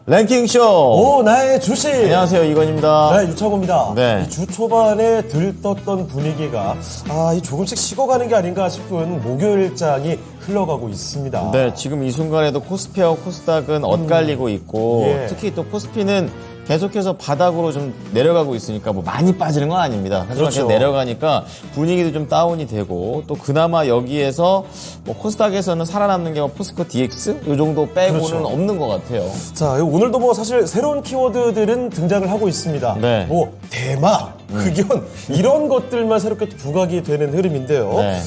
랭킹쇼! 오, 나의 주식! 안녕하세요, 이건입니다. 네, 유창호입니다. 네. 이 주 초반에 들떴던 분위기가, 이 조금씩 식어가는 게 아닌가 싶은 목요일장이 흘러가고 있습니다. 네, 지금 이 순간에도 코스피와 코스닥은 엇갈리고 있고, 예. 특히 또 코스피는 계속해서 바닥으로 좀 내려가고 있으니까 뭐 많이 빠지는 건 아닙니다. 하지만 그렇죠. 계속 내려가니까 분위기도 좀 다운이 되고, 또 그나마 여기에서 뭐 코스닥에서는 살아남는 게 뭐 포스코 DX? 요 정도 빼고는 그렇죠. 없는 것 같아요. 자, 오늘도 뭐 사실 새로운 키워드들은 등장을 하고 있습니다. 네. 뭐, 대마, 흑연, 이런 것들만 새롭게 또 부각이 되는 흐름인데요. 네.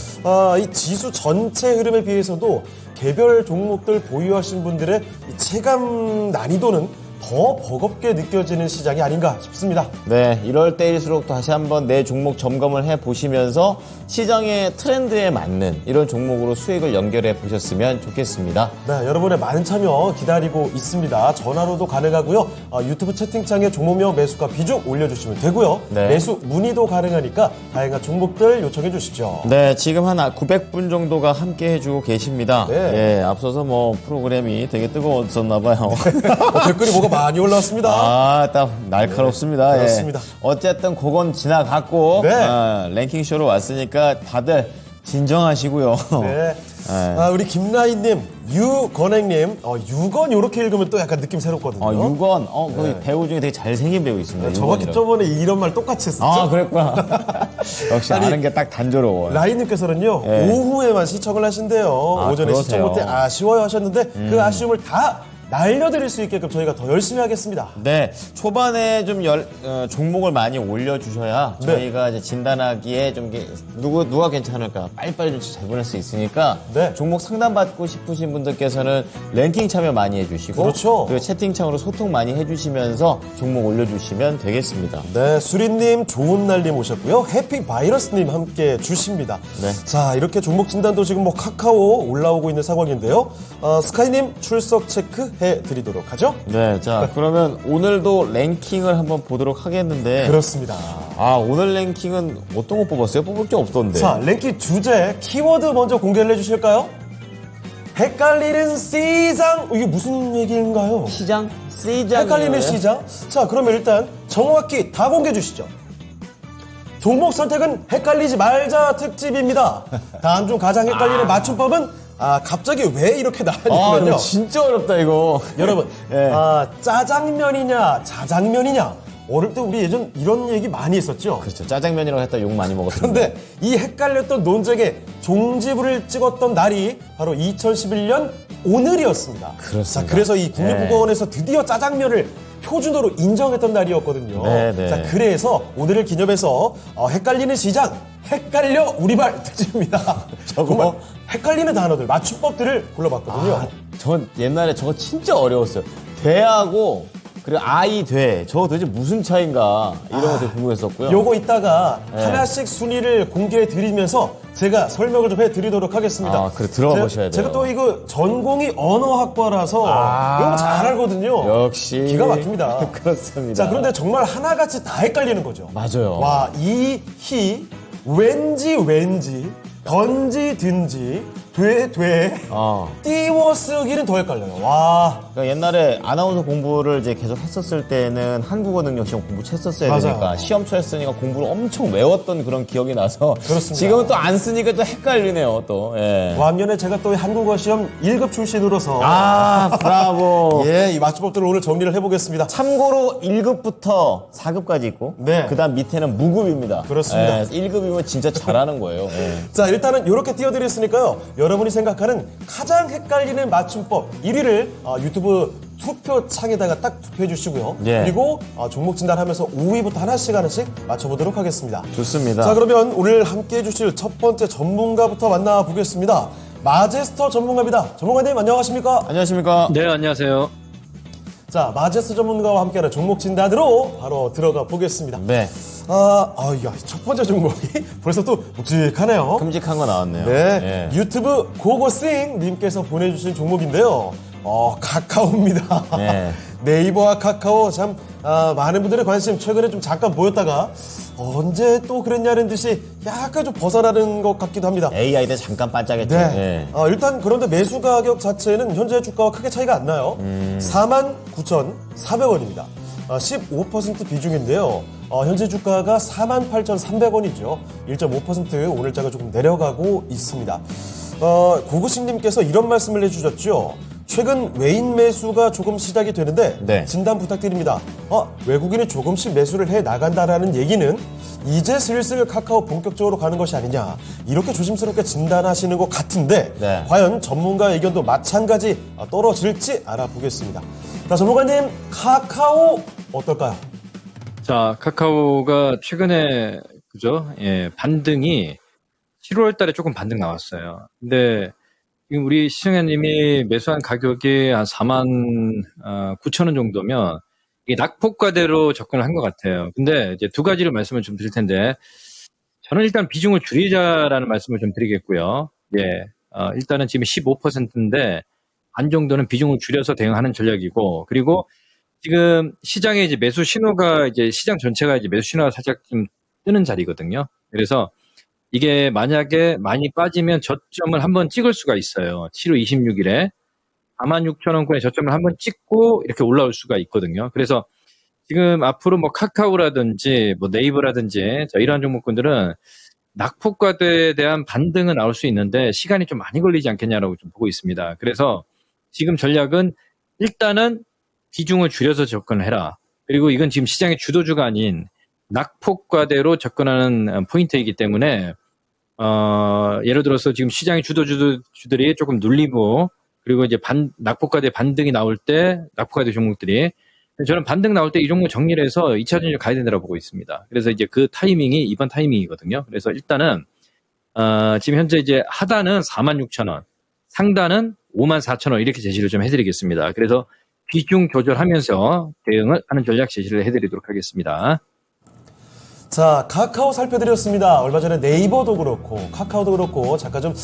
이 지수 전체 흐름에 비해서도 개별 종목들 보유하신 분들의 이 체감 난이도는 더 버겁게 느껴지는 시장이 아닌가 싶습니다. 네, 이럴 때일수록 다시 한번 내 종목 점검을 해보시면서 시장의 트렌드에 맞는 이런 종목으로 수익을 연결해 보셨으면 좋겠습니다. 네, 여러분의 많은 참여 기다리고 있습니다. 전화로도 가능하고요. 유튜브 채팅창에 종목명 매수가 비중 올려주시면 되고요. 네. 매수 문의도 가능하니까 다양한 종목들 요청해 주시죠. 네, 지금 한 900분 정도가 함께 해주고 계십니다. 네. 예, 앞서서 뭐 프로그램이 되게 뜨거웠었나봐요. 댓글이 뭐가 많이 올라왔습니다. 딱 날카롭습니다. 그렇습니다. 예. 어쨌든 그건 지나갔고, 네. 랭킹쇼로 왔으니까 다들 진정하시고요. 네. 네. 우리 김라인님, 유건행님, 유건 이렇게 읽으면 또 약간 느낌 새롭거든요. 6원, 그 배우 중에 되게 잘생긴 배우 있습니다. 정확히 6원이라고. 저번에 이런 말 똑같이 했었죠. 그랬구나. 역시 아니, 아는 게 딱 단조로워요. 라인님께서는요, 네. 오후에만 시청을 하신대요. 오전에 그러세요. 시청 못해 아쉬워요 하셨는데 그 아쉬움을 다 날려드릴 수 있게끔 저희가 더 열심히 하겠습니다. 네, 초반에 좀 종목을 많이 올려주셔야 네. 저희가 이제 진단하기에 좀 누가 괜찮을까 빨리빨리 좀 재보낼 수 있으니까 네. 종목 상담받고 싶으신 분들께서는 랭킹 참여 많이 해주시고 그렇죠. 그리고 채팅창으로 소통 많이 해주시면서 종목 올려주시면 되겠습니다. 네, 수리님, 좋은 날님 오셨고요. 해피바이러스님 함께 주십니다. 네. 자, 이렇게 종목 진단도 지금 뭐 카카오 올라오고 있는 상황인데요. 스카이님 출석 체크 해드리도록 하죠. 네, 자 그러면 오늘도 랭킹을 한번 보도록 하겠는데 그렇습니다. 오늘 랭킹은 어떤 거 뽑았어요? 뽑을 게 없던데. 자, 랭킹 주제, 키워드 먼저 공개를 해주실까요? 헷갈리는 시장. 이게 무슨 얘기인가요? 시장? 시장. 헷갈리는 시장? 자, 그러면 일단 정확히 다 공개해 주시죠. 종목 선택은 헷갈리지 말자 특집입니다. 다음 중 가장 헷갈리는 맞춤법은 갑자기 왜 이렇게 나왔냐면요. 이거 진짜 어렵다 이거. 여러분, 예. 짜장면이냐 자장면이냐. 어릴 때 우리 예전 이런 얘기 많이 했었죠. 그렇죠. 짜장면이라고 했다 욕 많이 먹었습니다. 그런데 이 헷갈렸던 논쟁에 종지부를 찍었던 날이 바로 2011년 오늘이었습니다. 그렇습니다. 자, 그래서 이 국립국어원에서 드디어 짜장면을 표준어로 인정했던 날이었거든요. 네, 네. 자, 그래서 오늘을 기념해서 헷갈리는 시장, 헷갈려 우리말 특집입니다. 정말 헷갈리는 단어들, 맞춤법들을 골라봤거든요. 전 옛날에 저거 진짜 어려웠어요. 돼하고 그리고 아이 돼. 저거 도대체 무슨 차이인가 이런 거 되게 궁금했었고요. 요거 이따가 하나씩 순위를 공개해 드리면서 제가 설명을 좀 해드리도록 하겠습니다. 그래, 들어가 보셔야 돼요. 제가 또 이거 전공이 언어학과라서 이런 거 잘 알거든요. 역시 기가 막힙니다. 그렇습니다. 자, 그런데 정말 하나같이 다 헷갈리는 거죠. 맞아요. 와, 이, 히, 왠지, 던지, 든지, 돼, 띄워 쓰기는 더 헷갈려요. 와. 그러니까 옛날에 아나운서 공부를 이제 계속 했었을 때는 한국어 능력 시험 공부 했었어야 맞아요. 되니까 시험처 했으니까 공부를 엄청 외웠던 그런 기억이 나서 그렇습니다. 지금은 또 안 쓰니까 또 헷갈리네요 또. 예. 반면에 제가 또 한국어 시험 1급 출신으로서 브라보. 이 맞춤법들을 오늘 정리를 해보겠습니다. 참고로 1급부터 4급까지 있고 네. 그다음 밑에는 무급입니다. 그렇습니다. 1급이면 진짜 잘하는 거예요. 자, 일단은 이렇게 띄워드렸으니까요. 여러분이 생각하는 가장 헷갈리는 맞춤법 1위를 유튜브 투표 창에다가 딱 투표해 주시고요. 예. 그리고 종목 진단하면서 5위부터 하나씩 맞춰보도록 하겠습니다. 좋습니다. 자, 그러면 오늘 함께 해주실 첫 번째 전문가부터 만나보겠습니다. 마제스터 전문가입니다. 전문가님 안녕하십니까? 안녕하십니까? 네, 안녕하세요. 자, 마제스터 전문가와 함께하는 종목 진단으로 바로 들어가 보겠습니다. 네. 첫 번째 종목이 벌써 또 묵직하네요. 끔찍한 거 나왔네요. 네, 예. 유튜브 고고싱 님께서 보내주신 종목인데요. 카카오입니다. 네. 네이버와 카카오 참 많은 분들의 관심 최근에 좀 잠깐 보였다가 언제 또 그랬냐는 듯이 약간 좀 벗어나는 것 같기도 합니다. AI 때 잠깐 반짝했죠. 네. 예. 일단 그런데 매수 가격 자체는 현재 주가와 크게 차이가 안 나요. 49,400원입니다. 15% 비중인데요. 현재 주가가 48,300원이죠. 1.5% 오늘자가 조금 내려가고 있습니다. 고구식님께서 이런 말씀을 해주셨죠. 최근 외인 매수가 조금 시작이 되는데 네. 진단 부탁드립니다. 외국인이 조금씩 매수를 해 나간다라는 얘기는 이제 슬슬 카카오 본격적으로 가는 것이 아니냐 이렇게 조심스럽게 진단하시는 것 같은데 네. 과연 전문가 의견도 마찬가지 떨어질지 알아보겠습니다. 자, 전문가님 카카오 어떨까요? 자, 카카오가 최근에 그죠? 예, 반등이 7월 달에 조금 반등 나왔어요. 근데 지금 우리 시청자님이 매수한 가격이 한 49,000원 정도면 이게 낙폭과대로 접근을 한 것 같아요. 근데 이제 두 가지를 말씀을 좀 드릴 텐데 저는 일단 비중을 줄이자라는 말씀을 좀 드리겠고요. 예, 일단은 지금 15%인데 반 정도는 비중을 줄여서 대응하는 전략이고 그리고 지금 시장에 이제 매수 신호가 이제 시장 전체가 이제 매수 신호가 살짝 좀 뜨는 자리거든요. 그래서 이게 만약에 많이 빠지면 저점을 한번 찍을 수가 있어요. 7월 26일에 46,000원권의 저점을 한번 찍고 이렇게 올라올 수가 있거든요. 그래서 지금 앞으로 뭐 카카오라든지 뭐 네이버라든지 이러한 종목군들은 낙폭과대에 대한 반등은 나올 수 있는데 시간이 좀 많이 걸리지 않겠냐라고 좀 보고 있습니다. 그래서 지금 전략은 일단은 비중을 줄여서 접근을 해라. 그리고 이건 지금 시장의 주도주가 아닌 낙폭과대로 접근하는 포인트이기 때문에 예를 들어서 지금 시장의 주도주들이 조금 눌리고 그리고 이제 낙폭과대 반등이 나올 때 낙폭과대 종목들이 저는 반등 나올 때 이 종목 정리를 해서 2차 전지 가야 된다고 보고 있습니다. 그래서 이제 그 타이밍이 이번 타이밍이거든요. 그래서 일단은 지금 현재 이제 하단은 46,000원, 상단은 54,000원 이렇게 제시를 좀 해드리겠습니다. 그래서 비중 조절하면서 대응을 하는 전략 제시를 해드리도록 하겠습니다. 자, 카카오 살펴드렸습니다. 얼마 전에 네이버도 그렇고 카카오도 그렇고 잠깐 좀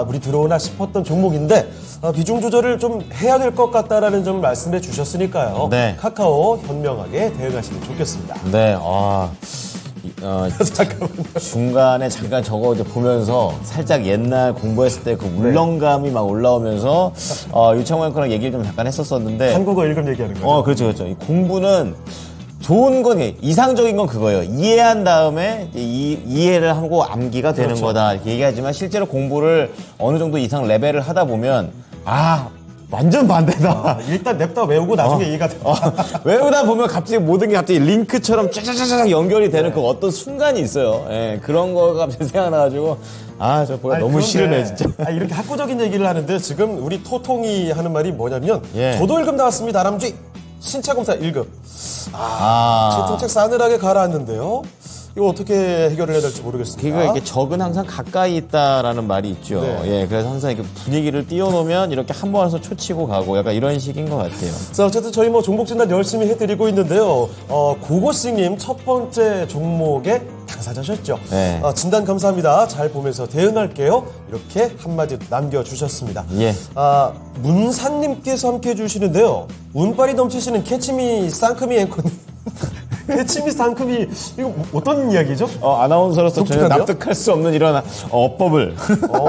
물이 들어오나 싶었던 종목인데 비중 조절을 좀 해야 될 것 같다라는 점 말씀해 주셨으니까요. 네. 카카오 현명하게 대응하시면 좋겠습니다. 네. 잠깐만요. 중간에 잠깐 저거 이제 보면서 살짝 옛날 공부했을 때 그 울렁감이 막 올라오면서 유창호 앵커랑 얘기를 좀 잠깐 했었었는데 한국어 읽음 얘기하는 거죠. 그렇죠, 그렇죠. 이 공부는 좋은 건 이상적인 건 그거예요. 이해한 다음에 이해를 하고 암기가 되는 그렇죠. 거다 이렇게 얘기하지만 실제로 공부를 어느 정도 이상 레벨을 하다 보면 완전 반대다. 일단 냅다 외우고 나중에 이해가 됩니다. 외우다 보면 갑자기 모든 게 갑자기 링크처럼 쫙쫙쫙 연결이 되는 그 어떤 순간이 있어요. 예, 그런 거가 갑자기 생각나가지고 저 보기 너무 그런데, 싫으네 진짜. 이렇게 학구적인 얘기를 하는데 지금 우리 토통이 하는 말이 뭐냐면 예. 저도 1급 나왔습니다. 다람쥐 신차검사 1급. 채팅책 싸늘하게 가라앉는데요. 이거 어떻게 해결을 해야 될지 모르겠습니다. 그러니까 이게 적은 항상 가까이 있다라는 말이 있죠. 네. 예, 그래서 항상 이렇게 분위기를 띄워놓으면 이렇게 한 번 와서 초치고 가고 약간 이런 식인 것 같아요. 자, 어쨌든 저희 종목 진단 열심히 해드리고 있는데요. 고고씨님 첫 번째 종목에 당사자셨죠. 네. 진단 감사합니다. 잘 보면서 대응할게요. 이렇게 한마디 남겨주셨습니다. 예. 문산님께서 함께 해주시는데요. 운빨이 넘치시는 캐치미 쌍크미 앵커님. 캐치미 쌍크미 이거 어떤 이야기죠? 아나운서로서 전혀 독특한데요? 납득할 수 없는 이런 어법을.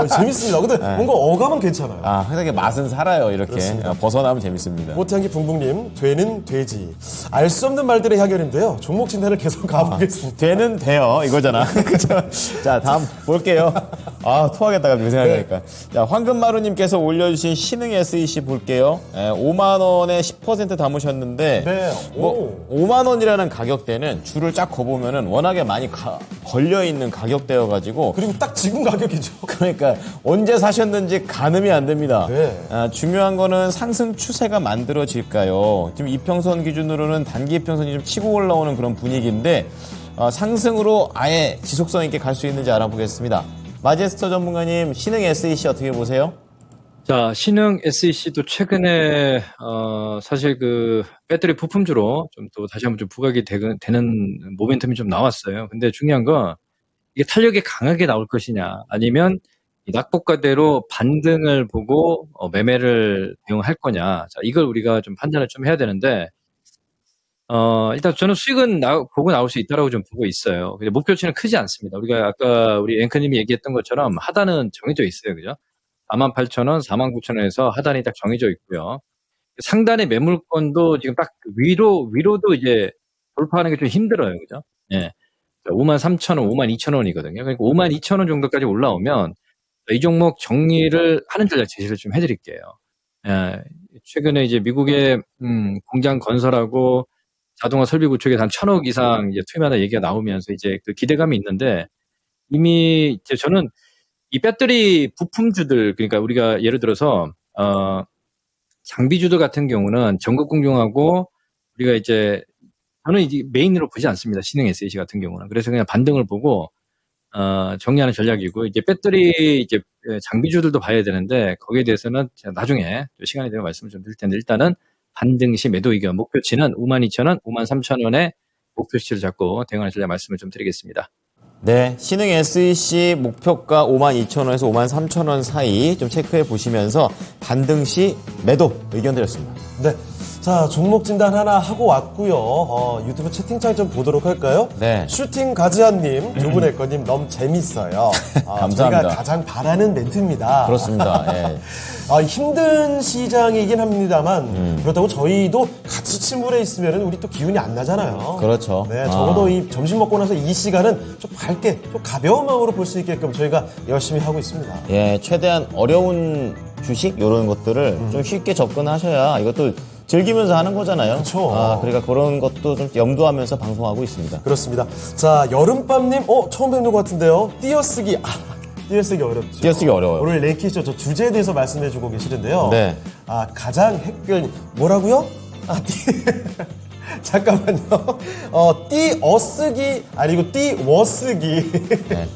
재밌습니다. 근데 뭔가 어감은 괜찮아요. 항상 이게 맛은 살아요. 이렇게 그렇습니다. 벗어나면 재밌습니다. 꽃향기 붕붕님, 되는 돼지. 알 수 없는 말들의 해결인데요. 종목 진단을 계속 가보겠습니다. 되는 돼요 이거잖아. 그죠? 자 다음 볼게요. 토하겠다 갑자기 생각하니까. 자 황금마루님께서 올려주신 신흥 SEC 볼게요. 5만 원에 10% 담으셨는데 네. 뭐 5만 원이라는 가격대는 줄을 쫙 거보면은 워낙에 많이 걸려 있는 가격대여가지고 그리고 딱 지금 가격이죠. 그러니까 언제 사셨는지 가늠이 안 됩니다. 네. 중요한 거는 상승 추세가 만들어질까요? 지금 이평선 기준으로는 단기 이평선이 좀 치고 올라오는 그런 분위기인데 상승으로 아예 지속성 있게 갈 수 있는지 알아보겠습니다. 마제스터 전문가님, 신흥 SEC 어떻게 보세요? 자, 신흥 SEC도 최근에 사실 그 배터리 부품주로 좀 또 다시 한번 좀 부각이 되는 모멘텀이 좀 나왔어요. 근데 중요한 건 이게 탄력이 강하게 나올 것이냐, 아니면 이 낙폭과대로 반등을 보고 매매를 대응할 거냐. 자, 이걸 우리가 좀 판단을 좀 해야 되는데 일단 저는 수익은 보고 나올 수 있다라고 좀 보고 있어요. 근데 목표치는 크지 않습니다. 우리가 아까 우리 앵커님이 얘기했던 것처럼 하단은 정해져 있어요. 그죠? 48,000원, 49,000원에서 하단이 딱 정해져 있고요. 상단의 매물권도 지금 딱 위로도 이제 돌파하는 게 좀 힘들어요. 그죠? 예. 53,000원, 52,000원이거든요. 그러니까 52,000원 정도까지 올라오면 이 종목 정리를 하는 전략 제시를 좀 해드릴게요. 예. 최근에 이제 미국의 공장 건설하고 자동화 설비 구축에 한 1,000억 이상 이제 투입한다 얘기가 나오면서 이제 그 기대감이 있는데 이미 이제 저는 이 배터리 부품주들 그러니까 우리가 예를 들어서 장비주들 같은 경우는 전국 공정하고 우리가 이제 저는 이제 메인으로 보지 않습니다. 신흥 SH 같은 경우는. 그래서 그냥 반등을 보고 정리하는 전략이고 이제 배터리 이제 장비주들도 봐야 되는데 거기에 대해서는 제가 나중에 시간이 되면 말씀을 좀 드릴 텐데 일단은 반등 시 매도 의견 목표치는 52,000원, 53,000원의 목표치를 잡고 대응하는 전략 말씀을 좀 드리겠습니다. 네, 신흥 SEC 목표가 52,000원에서 53,000원 사이 좀 체크해 보시면서 반등 시 매도 의견 드렸습니다. 네. 자, 종목 진단 하나 하고 왔고요. 유튜브 채팅창 좀 보도록 할까요? 네. 슈팅 가즈아님, 두 분의 거님 너무 재밌어요. 감사합니다. 저희가 가장 바라는 멘트입니다. 그렇습니다. 예. 힘든 시장이긴 합니다만 그렇다고 저희도 같이 침울해 있으면 우리 또 기운이 안 나잖아요. 그렇죠. 네, 적어도 이 점심 먹고 나서 이 시간은 좀 밝게, 좀 가벼운 마음으로 볼 수 있게끔 저희가 열심히 하고 있습니다. 예, 최대한 어려운 주식 이런 것들을 좀 쉽게 접근하셔야 이것도 즐기면서 하는 거잖아요. 그렇죠. 그러니까 그런 것도 좀 염두하면서 방송하고 있습니다. 그렇습니다. 자, 여름밤님, 처음 뵙는 것 같은데요. 띄어쓰기, 띄어쓰기 어렵죠. 띄어쓰기 어려워요. 오늘 랭키쇼 저 주제에 대해서 말씀해주고 계시는데요. 네. 가장 헷갈린 뭐라고요? 잠깐만요. 띄어쓰기 아니고 띄워쓰기. 네.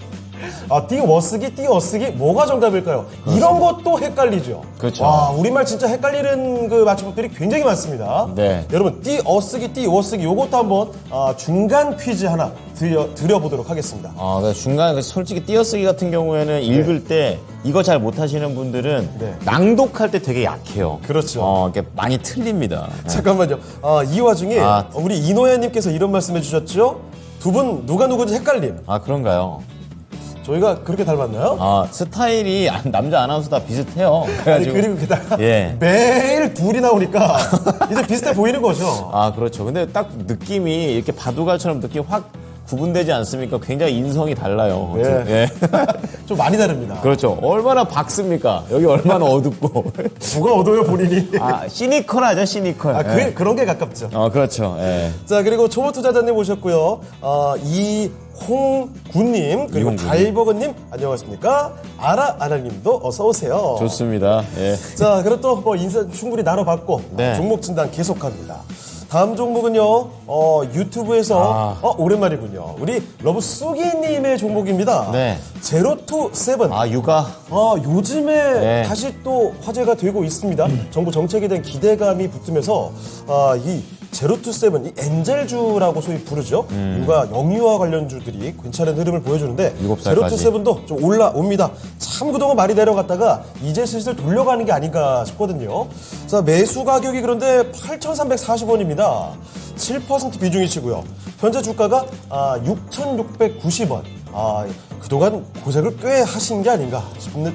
띄어쓰기 뭐가 정답일까요? 이런 것도 헷갈리죠. 그렇죠. 와, 우리말 진짜 헷갈리는 그 맞춤법들이 굉장히 많습니다. 네. 여러분, 띄어쓰기 요것도 한번 중간 퀴즈 하나 드려보도록 하겠습니다. 중간에 솔직히 띄어쓰기 같은 경우에는 읽을 때 이거 잘 못하시는 분들은 네. 낭독할 때 되게 약해요. 그렇죠. 이게 많이 틀립니다. 잠깐만요. 이 와중에 우리 이노야님께서 이런 말씀해 주셨죠? 두 분 누가 누구인지 헷갈림. 그런가요? 저희가 그렇게 닮았나요? 스타일이 남자 아나운서 다 비슷해요. 아니, 그래가지고. 그리고 게다가 예. 매일 둘이 나오니까 이제 비슷해 보이는 거죠. 그렇죠. 근데 딱 느낌이 이렇게 바둑알처럼 느낌이 확 구분되지 않습니까? 굉장히 인성이 달라요. 예. 예. 좀 많이 다릅니다. 그렇죠. 얼마나 밝습니까? 여기 얼마나 어둡고. 누가 얻어요, 본인이? 시니컬하죠, 시니컬. 예. 그런 게 가깝죠. 그렇죠. 예. 자, 그리고 초보투자자님 오셨고요. 이홍군님, 그리고 이홍군님. 달버거님, 안녕하십니까? 아라님도 어서오세요. 좋습니다. 예. 자, 그럼 또 인사 충분히 나눠봤고, 네. 종목 진단 계속합니다. 다음 종목은요, 유튜브에서, 오랜만이군요. 우리 러브쏘기님의 종목입니다. 네. 제로투 세븐. 육아. 요즘에 네. 다시 또 화제가 되고 있습니다. 정부 정책에 대한 기대감이 붙으면서, 이 제로투세븐, 이 엔젤주라고 소위 부르죠. 육아 영유아 관련주들이 괜찮은 흐름을 보여주는데, 7살까지. 제로투세븐도 좀 올라옵니다. 참 그동안 많이 내려갔다가 이제 슬슬 돌려가는 게 아닌가 싶거든요. 자, 매수 가격이 그런데 8,340원입니다. 7% 비중이시고요. 현재 주가가 6,690원. 그동안 고생을 꽤 하신 게 아닌가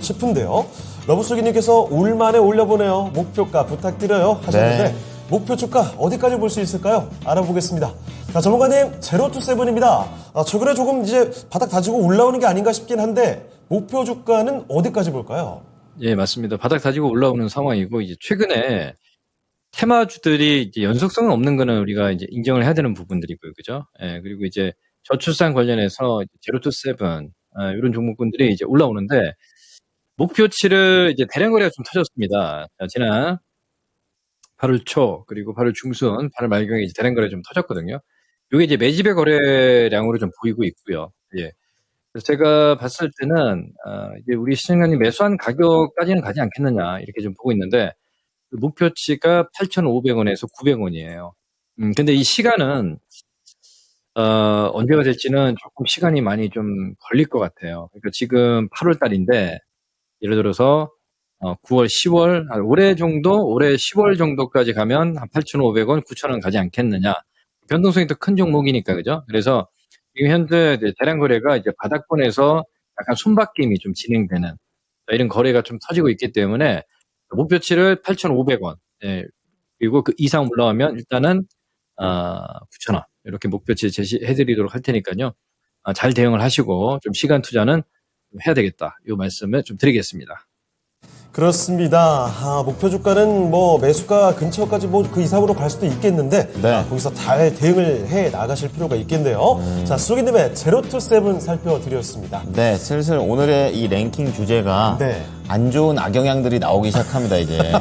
싶은데요. 러브쏘기님께서 올만에 올려보네요. 목표가 부탁드려요 하셨는데 네. 목표 주가 어디까지 볼 수 있을까요? 알아보겠습니다. 자, 전문가님, 제로투세븐입니다. 최근에 조금 이제 바닥 다지고 올라오는 게 아닌가 싶긴 한데 목표 주가는 어디까지 볼까요? 예, 맞습니다. 바닥 다지고 올라오는 상황이고 이제 최근에 테마주들이 이제 연속성은 없는 거는 우리가 이제 인정을 해야 되는 부분들이고요. 그죠? 예, 그리고 이제 저출산 관련해서 제로투세븐 이런 종목군들이 이제 올라오는데 목표치를 이제 대량 거래가 좀 터졌습니다. 자, 지난 8월 초 그리고 8월 중순, 8월 말경에 이제 대량 거래 좀 터졌거든요. 이게 이제 매집의 거래량으로 좀 보이고 있고요. 예. 그래서 제가 봤을 때는 이제 우리 시청자님 매수한 가격까지는 가지 않겠느냐 이렇게 좀 보고 있는데 목표치가 8,500원에서 900원이에요. 근데 이 시간은 언제가 될지는 조금 시간이 많이 좀 걸릴 것 같아요. 그러니까 지금 8월 달인데 예를 들어서 9월, 10월, 올해 10월 정도까지 가면 한 8,500원, 9,000원 가지 않겠느냐. 변동성이 더 큰 종목이니까 그죠? 그래서 지금 현재 이제 대량 거래가 이제 바닥권에서 약간 손바뀜이 좀 진행되는 이런 거래가 좀 터지고 있기 때문에 목표치를 8,500원. 예. 그리고 그 이상 올라가면 일단은 9,000원 이렇게 목표치 제시해드리도록 할 테니까요. 잘 대응을 하시고 좀 시간 투자는 해야 되겠다. 이 말씀을 좀 드리겠습니다. 그렇습니다. 목표 주가는 뭐 매수가 근처까지 뭐 그 이상으로 갈 수도 있겠는데 네. 거기서 잘 대응을 해 나가실 필요가 있겠네요. 자, 수기님의 제로투세븐 살펴드렸습니다. 네, 슬슬 오늘의 이 랭킹 주제가 네. 안 좋은 악영향들이 나오기 시작합니다, 이제.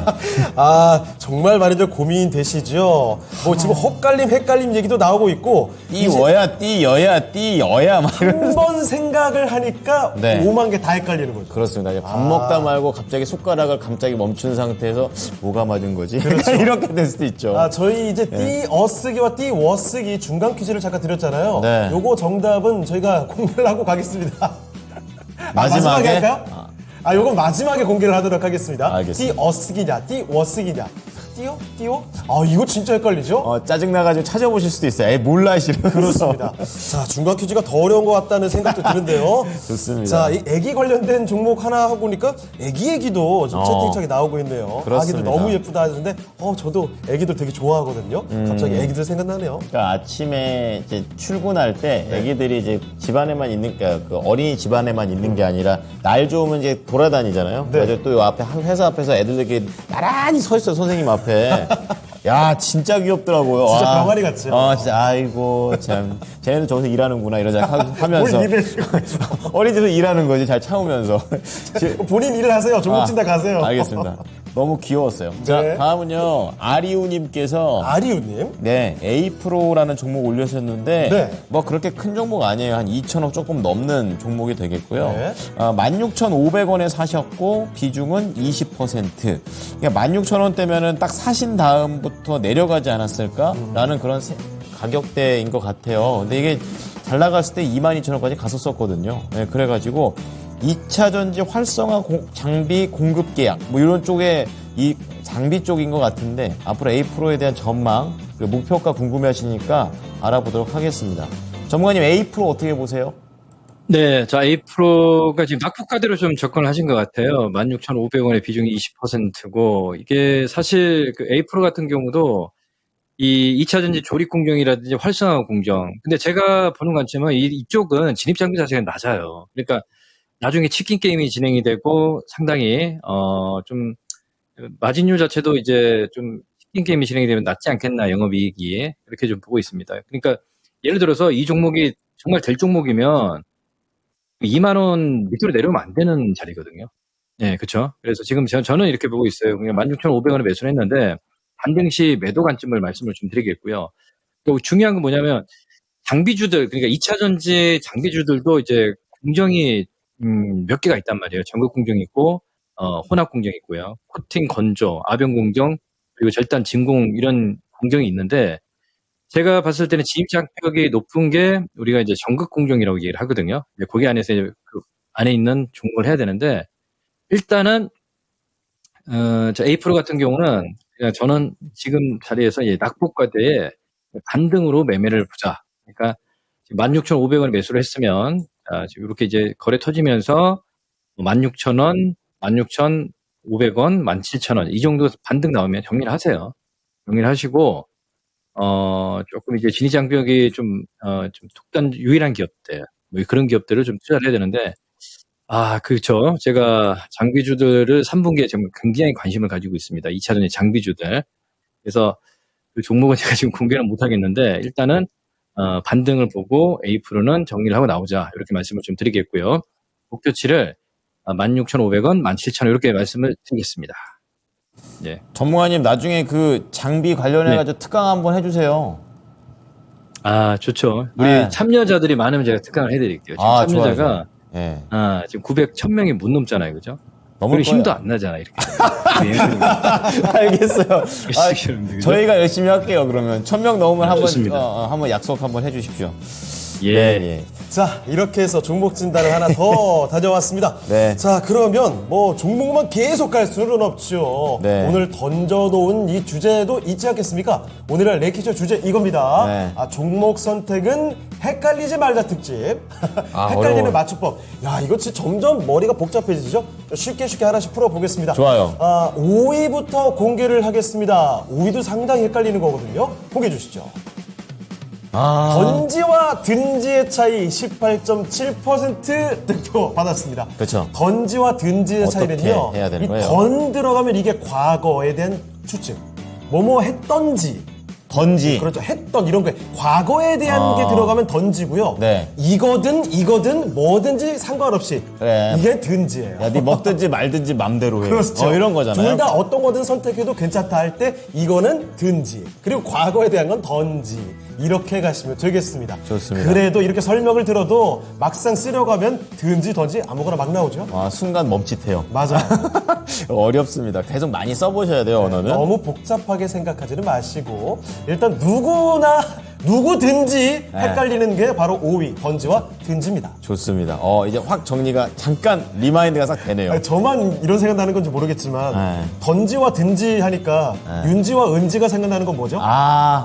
정말 많이들 고민되시죠? 뭐 지금 헷갈림 얘기도 나오고 있고 띠워야, 띠여야, 띠여야, 막 이런. 한 번 생각을 하니까 네. 5만 개 다 헷갈리는 거죠. 그렇습니다. 이제 밥 먹다 말고 갑자기 손가락을 갑자기 멈춘 상태에서 뭐가 맞은 거지? 이렇게 될 수도 있죠. 저희 이제 띠어쓰기와 띠워쓰기 중간 퀴즈를 잠깐 드렸잖아요. 네. 요거 정답은 저희가 공개를 하고 가겠습니다. 마지막에? 할까요? 요건 마지막에 공개를 하도록 하겠습니다. 알겠습니다. 띠어쓰기냐, 띠워쓰기냐. 띠워? 이거 진짜 헷갈리죠? 짜증나가지고 찾아보실 수도 있어요. 몰라, 이러면서. 그렇습니다. 자, 중간 퀴즈가 더 어려운 것 같다는 생각도 드는데요. 좋습니다. 자, 이 애기 관련된 종목 하나 하고 보니까 애기도 좀 채팅창에 나오고 있네요. 그렇습니다. 아기들 너무 예쁘다 하는데, 저도 애기들 되게 좋아하거든요. 갑자기 애기들 생각나네요. 그러니까 아침에 이제 출근할 때 애기들이 이제 집안에만 있는, 그러니까 그 어린이 집안에만 있는 게 아니라 날 좋으면 이제 돌아다니잖아요. 네. 그래서 또 요 앞에 회사 앞에서 애들들이 나란히 서 있어, 선생님 앞에. 야, 진짜 귀엽더라고요. 진짜 병아리 같죠? 진짜, 아이고, 참. 쟤네도 저기서 일하는구나, 이러자 하면서. 뭘 일을 어린이집에서 일하는 거지, 잘 참으면서. 본인 일을 하세요. 종목 친다 가세요. 알겠습니다. 너무 귀여웠어요. 자, 네. 다음은요, 아리우님께서. 아리우님. 네, A 프로라는 종목 올려주셨는데, 네. 뭐 그렇게 큰 종목 아니에요. 한 2천억 조금 넘는 종목이 되겠고요. 네. 16,500원에 사셨고, 비중은 20%. 그러니까 16,000원대면은 딱 사신 다음부터 내려가지 않았을까라는 그런 가격대인 것 같아요. 근데 이게 잘 나갔을 때 22,000원까지 갔었거든요. 네, 그래가지고, 2차 전지 활성화 장비 공급 계약 뭐 이런 쪽에 이 장비 쪽인 것 같은데 앞으로 A 프로에 대한 전망 그리고 목표가 궁금해하시니까 알아보도록 하겠습니다. 전문가님 A 프로 어떻게 보세요? 네, 자, A 프로가 지금 낙폭가대로 좀 접근을 하신 것 같아요. 16,500원의 비중이 20%고, 이게 사실 그 A 프로 같은 경우도 이 2차 전지 조립 공정이라든지 활성화 공정. 근데 제가 보는 관점은 이쪽은 진입 장비 자체가 낮아요. 그러니까 나중에 치킨 게임이 진행이 되고 상당히 좀 마진율 자체도 이제 좀 치킨 게임이 진행이 되면 낮지 않겠나 영업이익이 그렇게 좀 보고 있습니다. 그러니까 예를 들어서 이 종목이 정말 될 종목이면 2만 원 밑으로 내려오면 안 되는 자리거든요. 네, 그렇죠. 그래서 지금 저는 이렇게 보고 있어요. 그냥 16,500원에 매수를 했는데 반등 시 매도 관점을 말씀을 좀 드리겠고요. 또 중요한 건 뭐냐면 장비주들 그러니까 2차 전지 장비주들도 이제 공정이 몇 개가 있단 말이에요. 전극 공정이 있고, 혼합 공정이 있고요. 코팅 건조, 아변 공정, 그리고 절단 진공 이런 공정이 있는데, 제가 봤을 때는 진입장벽이 높은 게 우리가 이제 전극 공정이라고 얘기를 하거든요. 거기 안에서 이제 그 안에 있는 종목을 해야 되는데, 일단은, 저 A 프로 같은 경우는 그냥 저는 지금 자리에서 낙폭과대에 반등으로 매매를 보자. 그러니까 16,500원에 매수를 했으면, 지금 이렇게 이제 거래 터지면서 16,000원, 16,500원, 17,000원 이 정도 반등 나오면 정리를 하세요. 정리를 하시고 조금 이제 진입 장벽이 좀 독단 유일한 기업들 뭐 그런 기업들을 좀 투자를 해야 되는데 그렇죠. 제가 장비주들을 3분기에 지금 굉장히 관심을 가지고 있습니다. 2차 전지 장비주들. 그래서 그 종목은 제가 지금 공개는 못 하겠는데 일단은 반등을 보고 A 프로는 정리를 하고 나오자 이렇게 말씀을 좀 드리겠고요. 목표치를 16,500원, 17,000원 이렇게 말씀을 드리겠습니다. 네. 전문가님 나중에 그 장비 관련해가지고 특강 한번 해주세요. 좋죠. 우리 네. 참여자들이 많으면 제가 특강을 해드릴게요. 지금 참여자가 좋아요. 네. 지금 1,000명이 못 넘잖아요, 그죠? 넘을 그리고 힘도 거예요. 안 나잖아 이렇게. 알겠어요. 그죠? 저희가 열심히 할게요. 그러면 1,000명 넘으면 좋습니다. 한번 약속 한번 해주십시오. 예. 예. 자, 이렇게 해서 종목 진단을 하나 더 다녀왔습니다. 네. 자, 그러면 뭐 종목만 계속 갈 수는 없죠. 네. 오늘 던져놓은 이 주제도 있지 않겠습니까? 오늘의 레이키쇼 주제 이겁니다. 네. 종목 선택은 헷갈리지 말자 특집. 헷갈리는 어려워요. 맞춤법. 야, 이거 진짜 점점 머리가 복잡해지죠? 쉽게 하나씩 풀어보겠습니다. 좋아요. 5위부터 공개를 하겠습니다. 5위도 상당히 헷갈리는 거거든요. 공개해 주시죠. 던지와 든지의 차이 18.7% 득표 받았습니다. 그렇죠. 던지와 든지의 어떻게 차이는요. 해야 되는 거예요? 던 들어가면 이게 과거에 대한 추측. 뭐뭐 했던지. 던지. 그렇죠. 했던 이런 거. 과거에 대한 게 들어가면 던지고요. 네. 이거든 뭐든지 상관없이. 그래. 이게 든지예요. 야, 네 먹든지 말든지 맘대로 해. 그렇죠. 이런 거잖아요. 둘 다 어떤 거든 선택해도 괜찮다 할 때 이거는 든지. 그리고 과거에 대한 건 던지. 이렇게 가시면 되겠습니다. 좋습니다. 그래도 이렇게 설명을 들어도 막상 쓰려고 하면 든지 던지 아무거나 막 나오죠. 순간 멈칫해요. 맞아요. 어렵습니다. 계속 많이 써보셔야 돼요, 언어는. 너무 복잡하게 생각하지는 마시고 일단 누구든지 헷갈리는 게 바로 5위 던지와 든지입니다. 좋습니다. 이제 확 정리가 잠깐 리마인드가 싹 되네요. 아니, 저만 이런 생각 나는 건지 모르겠지만 네. 던지와 든지 하니까 윤지와 은지가 생각나는 건 뭐죠?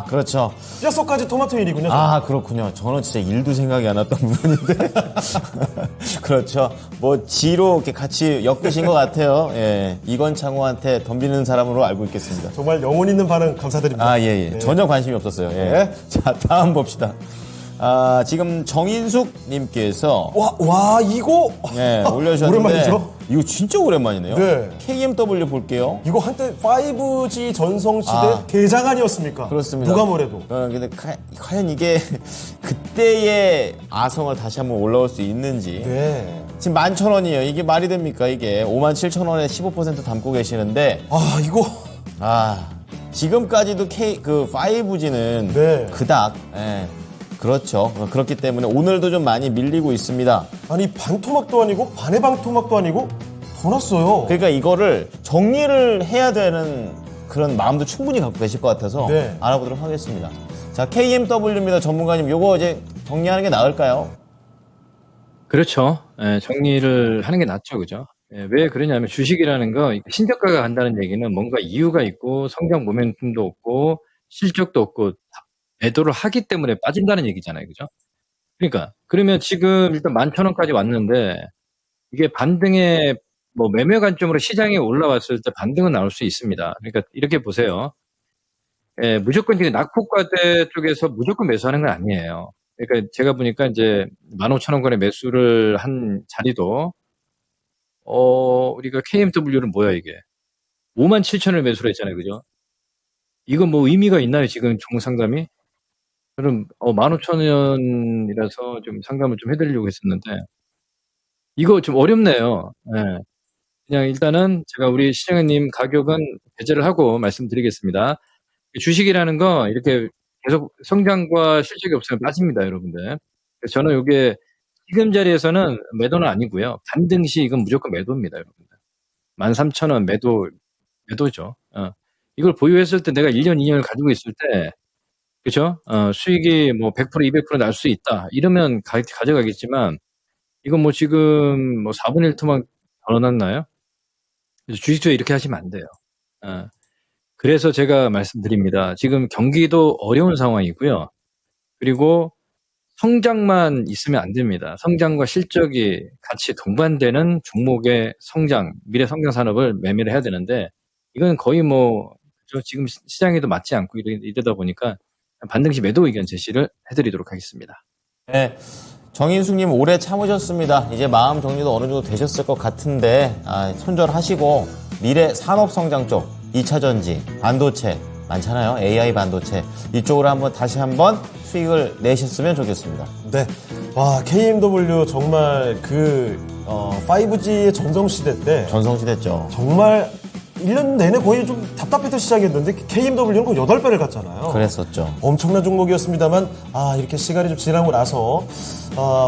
그렇죠. 뼛속까지 토마토 일이군요. 그렇군요. 저는 진짜 일도 생각이 안 났던 부분인데. 그렇죠. 뭐, 지로 이렇게 같이 엮으신 것 같아요. 예. 이건창호한테 덤비는 사람으로 알고 있겠습니다. 정말 영혼 있는 반응 감사드립니다. 예. 네. 전혀 관심이 없었어요. 예. 네. 자, 다음 봅시다. 지금 정인숙님께서 와 이거 올려주셨는데. 오랜만이죠? 이거 진짜 오랜만이네요. 네. KMW 볼게요. 이거 한때 5G 전성시대 대장 아니었습니까? 그렇습니다. 누가 뭐래도. 근데 과연 이게 그때의 아성을 다시 한번 올라올 수 있는지. 네. 지금 11,000원이에요. 이게 말이 됩니까? 이게 57,000원에 15% 담고 계시는데. 이거. 지금까지도 5G는 네. 그닥. 그렇죠. 그렇기 때문에 오늘도 좀 많이 밀리고 있습니다. 아니 반토막도 아니고 반의 방토막도 아니고 더 났어요. 그러니까 이거를 정리를 해야 되는 그런 마음도 충분히 갖고 계실 것 같아서 네. 알아보도록 하겠습니다. 자, KMW입니다. 전문가님. 요거 이제 정리하는 게 나을까요? 그렇죠. 정리를 하는 게 낫죠. 그죠? 왜 그러냐면 주식이라는 거 신저가가 간다는 얘기는 뭔가 이유가 있고 성장 모멘텀도 없고 실적도 없고 매도를 하기 때문에 빠진다는 얘기잖아요. 그죠? 그러니까 그러면 지금 일단 11,000원까지 왔는데 이게 반등의 매매 관점으로 시장에 올라왔을 때 반등은 나올 수 있습니다. 그러니까 이렇게 보세요. 무조건 지금 낙폭과대 쪽에서 무조건 매수하는 건 아니에요. 그러니까 제가 보니까 이제 15,000원권의 매수를 한 자리도 우리가 KMW는 뭐야 이게 57,000원을 매수를 했잖아요. 그죠? 이거 뭐 의미가 있나요? 지금 종상담이? 그럼 15,000원이라서 좀 상담을 좀 해드리려고 했었는데 이거 좀 어렵네요. 그냥 일단은 제가 우리 시장님 가격은 배제를 하고 말씀드리겠습니다. 주식이라는 거 이렇게 계속 성장과 실적이 없으면 빠집니다, 여러분들. 그래서 저는 이게 지금 자리에서는 매도는 아니고요. 반등 시 이건 무조건 매도입니다, 여러분들. 13,000원 매도죠. 이걸 보유했을 때 내가 1년, 2년을 가지고 있을 때 그죠? 수익이 100%, 200% 날 수 있다. 이러면 가져가겠지만, 이건 지금 4분의 1 토막 덜어놨나요? 그래서 주식투자 이렇게 하시면 안 돼요. 그래서 제가 말씀드립니다. 지금 경기도 어려운 상황이고요. 그리고 성장만 있으면 안 됩니다. 성장과 실적이 같이 동반되는 종목의 미래 성장 산업을 매매를 해야 되는데, 이건 거의 그죠? 지금 시장에도 맞지 않고 이러다 보니까 반등 시 매도 의견 제시를 해드리도록 하겠습니다. 네. 정인숙님 오래 참으셨습니다. 이제 마음 정리도 어느 정도 되셨을 것 같은데 손절하시고 미래 산업성장 쪽 2차전지, 반도체 많잖아요. AI 반도체 이쪽으로 다시 한번 수익을 내셨으면 좋겠습니다. 네. KMW 정말 5G의 전성시대 때 전성시대죠. 정말 1년 내내 거의 좀 답답했던 시장이었는데 KMW는 거의 8배를 갔잖아요. 그랬었죠. 엄청난 종목이었습니다만 이렇게 시간이 좀 지나고 나서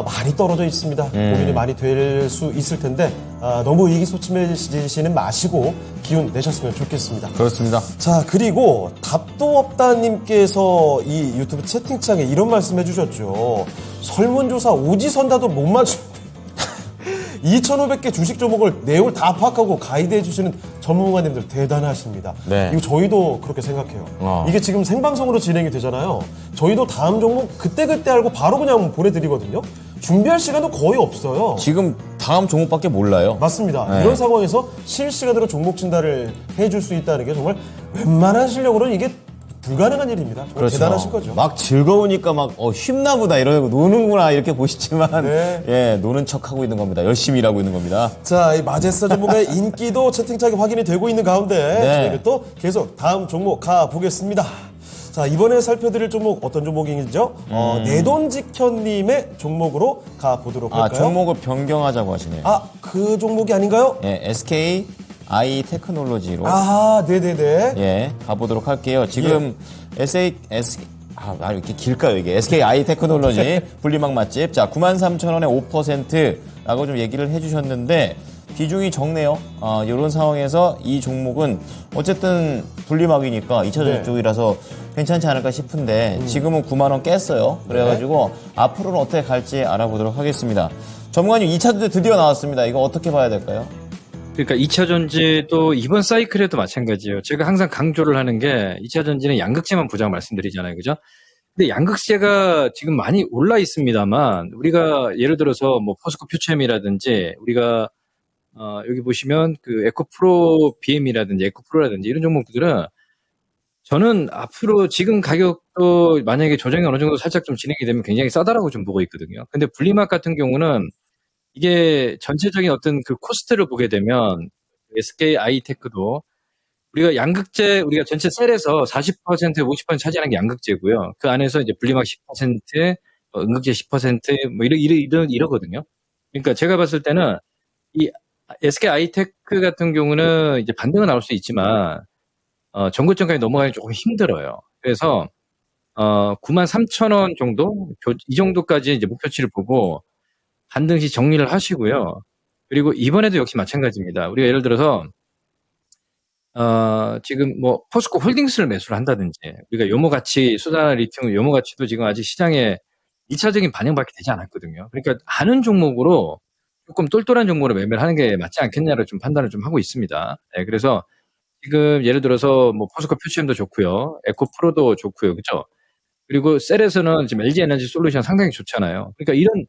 많이 떨어져 있습니다. 고민이 많이 될 수 있을 텐데 너무 의기소침해지시는 마시고 기운 내셨으면 좋겠습니다. 그렇습니다. 자, 그리고 답도 없다님께서 이 유튜브 채팅창에 이런 말씀 해주셨죠. 설문조사 오지선다도 못 맞추는데 2,500개 주식 종목을 내용을 다 파악하고 가이드해 주시는 전문가님들 대단하십니다. 네. 이거 저희도 그렇게 생각해요. 이게 지금 생방송으로 진행이 되잖아요. 저희도 다음 종목 그때그때 알고 바로 그냥 보내드리거든요. 준비할 시간도 거의 없어요. 지금 다음 종목밖에 몰라요. 맞습니다. 네. 이런 상황에서 실시간으로 종목 진단을 해줄 수 있다는 게 정말 웬만한 실력으로는 이게 불가능한 일입니다. 정말 그렇죠. 대단하신 거죠. 막 즐거우니까 막 쉽나 보다 이러고 노는구나 이렇게 보시지만 네. 예, 노는 척 하고 있는 겁니다. 열심히 일하고 있는 겁니다. 자, 이 마제스터 종목의 인기도 채팅창에 확인이 되고 있는 가운데 네. 저희는 또 계속 다음 종목 가보겠습니다. 자, 이번에 살펴드릴 종목 어떤 종목이죠? 내돈직현님의 종목으로 가보도록 할까요? 종목을 변경하자고 하시네요. 그 종목이 아닌가요? 예, SK I 테크놀로지로 네네네. 예, 가보도록 할게요. 지금 이렇게 길까요, 이게? SKI 테크놀로지 분리막 맛집. 자, 93,000원에 5%라고 좀 얘기를 해주셨는데, 비중이 적네요. 이런 상황에서 이 종목은 어쨌든 분리막이니까 2차전 쪽이라서 괜찮지 않을까 싶은데, 지금은 9만원 깼어요. 그래가지고, 앞으로는 어떻게 갈지 알아보도록 하겠습니다. 전문가님 2차전 드디어 나왔습니다. 이거 어떻게 봐야 될까요? 그러니까 2차 전지도 이번 사이클에도 마찬가지예요. 제가 항상 강조를 하는 게 2차 전지는 양극재만 보자고 말씀드리잖아요. 그죠? 근데 양극재가 지금 많이 올라 있습니다만 우리가 예를 들어서 뭐 포스코 퓨처엠이라든지 우리가 여기 보시면 그 에코프로 BM이라든지 에코프로라든지 이런 종목들은 저는 앞으로 지금 가격도 만약에 조정이 어느 정도 살짝 좀 진행이 되면 굉장히 싸다라고 좀 보고 있거든요. 근데 분리막 같은 경우는 이게 전체적인 어떤 그 코스트를 보게 되면 SK 아이테크도 우리가 양극재, 우리가 전체 셀에서 40%, 50% 차지하는 게 양극재고요. 그 안에서 이제 분리막 10%, 음극재 10%, 뭐 이러거든요. 그러니까 제가 봤을 때는 이 SK 아이테크 같은 경우는 이제 반등은 나올 수 있지만, 전고점까지 넘어가기 조금 힘들어요. 그래서, 93,000원 정도? 이 정도까지 이제 목표치를 보고, 반등 시 정리를 하시고요. 그리고 이번에도 역시 마찬가지입니다. 우리가 예를 들어서 지금 뭐 포스코 홀딩스를 매수를 한다든지 우리가 요모가치 수다 리튬 요모가치도 지금 아직 시장에 2차적인 반영밖에 되지 않았거든요. 그러니까 아는 종목으로 조금 똘똘한 종목으로 매매를 하는 게 맞지 않겠냐를 좀 판단을 좀 하고 있습니다. 네, 그래서 지금 예를 들어서 뭐 포스코 퓨처엠도 좋고요. 에코프로도 좋고요. 그렇죠? 그리고 셀에서는 지금 LG 에너지 솔루션 상당히 좋잖아요. 그러니까 이런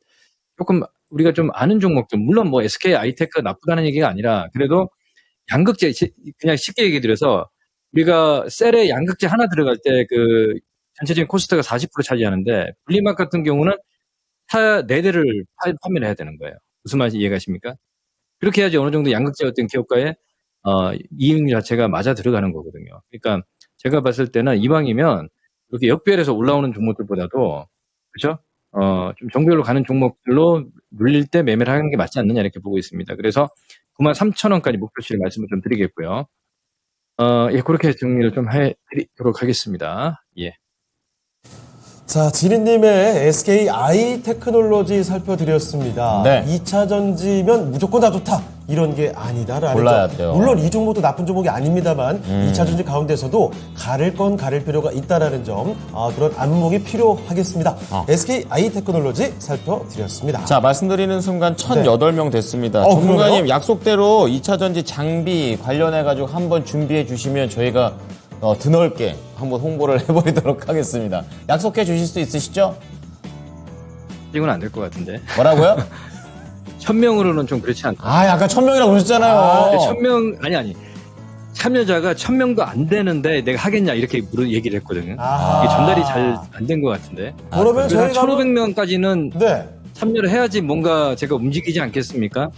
조금 우리가 좀 아는 종목들, 물론 뭐 SK 아이테크가 나쁘다는 얘기가 아니라 그래도 양극재, 그냥 쉽게 얘기 드려서 우리가 셀에 양극재 하나 들어갈 때 그 전체적인 코스트가 40% 차지하는데 분리막 같은 경우는 4대를 판매를 해야 되는 거예요. 무슨 말인지 이해가십니까? 그렇게 해야지 어느 정도 양극재 어떤 기업가의 이익 자체가 맞아 들어가는 거거든요. 그러니까 제가 봤을 때는 이왕이면 이렇게 역별해서 올라오는 종목들보다도 그렇죠? 좀 종별로 가는 종목들로 물릴 때 매매를 하는 게 맞지 않느냐 이렇게 보고 있습니다. 그래서 93,000원까지 목표치를 말씀을 좀 드리겠고요. 예, 그렇게 정리를 좀 해드리도록 하겠습니다. 예. 자, 지린님의 SK I 테크놀로지 살펴드렸습니다. 네. 2차 전지면 무조건 다 좋다. 이런 게 아니다라는 골라야 점. 돼요. 물론 이 종목도 나쁜 종목이 아닙니다만 2차 전지 가운데서도 가릴 건 가릴 필요가 있다라는 점, 그런 안목이 필요하겠습니다. SK I 테크놀로지 살펴드렸습니다. 자, 말씀드리는 순간 1,008명 됐습니다. 전문가님 그러네요? 약속대로 2차 전지 장비 관련해가지고 한번 준비해 주시면 저희가 드넓게 한번 홍보를 해버리도록 하겠습니다. 약속해 주실 수 있으시죠? 이건 안 될 것 같은데. 뭐라고요? 1000명으로는 좀 그렇지 않다. 아까 1,000명이라고 그러셨잖아요. 1000명, 아니. 참여자가 1000명도 안 되는데 내가 하겠냐 이렇게 얘기를 했거든요. 이게 전달이 잘 안 된 것 같은데. 그러면 그래서 저희가 1500명까지는 네. 참여를 해야지 뭔가 제가 움직이지 않겠습니까?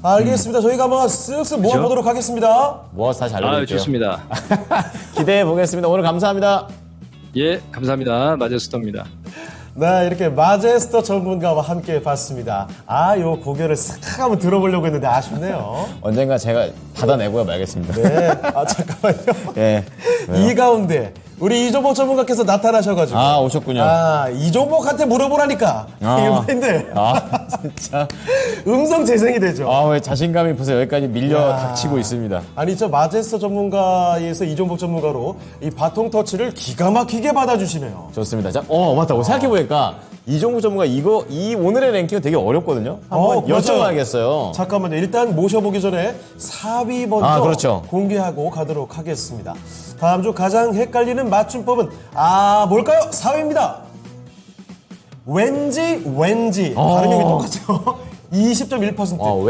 알겠습니다. 저희가 한번 쓱쓱 모아보도록 하겠습니다. 모아서 다시 알려드릴게요. 좋습니다. 기대해 보겠습니다. 오늘 감사합니다. 예, 감사합니다. 마제스터입니다. 네, 이렇게 마제스터 전문가와 함께 봤습니다. 요 고개를 싹 한번 들어보려고 했는데 아쉽네요. 언젠가 제가 받아내고야 말겠습니다. 네, 잠깐만요. 예. 이 가운데 우리 이종복 전문가께서 나타나셔가지고 오셨군요. 이종복한테 물어보라니까 일반인들 진짜. 음성 재생이 되죠. 왜 자신감이 벌써 여기까지 밀려 닥치고 있습니다. 아니 저 마제스터 전문가에서 이종복 전문가로 이 바통 터치를 기가 막히게 받아주시네요. 좋습니다. 자, 맞다. 생각해보니까 이종국 전문가 이 오늘의 랭킹은 되게 어렵거든요. 한번 맞아요. 여쭤봐야겠어요. 잠깐만요. 일단 모셔보기 전에 4위 먼저 그렇죠. 공개하고 가도록 하겠습니다. 다음 주 가장 헷갈리는 맞춤법은 뭘까요? 4위입니다. 왠지 발음이 똑같죠. 20.1%.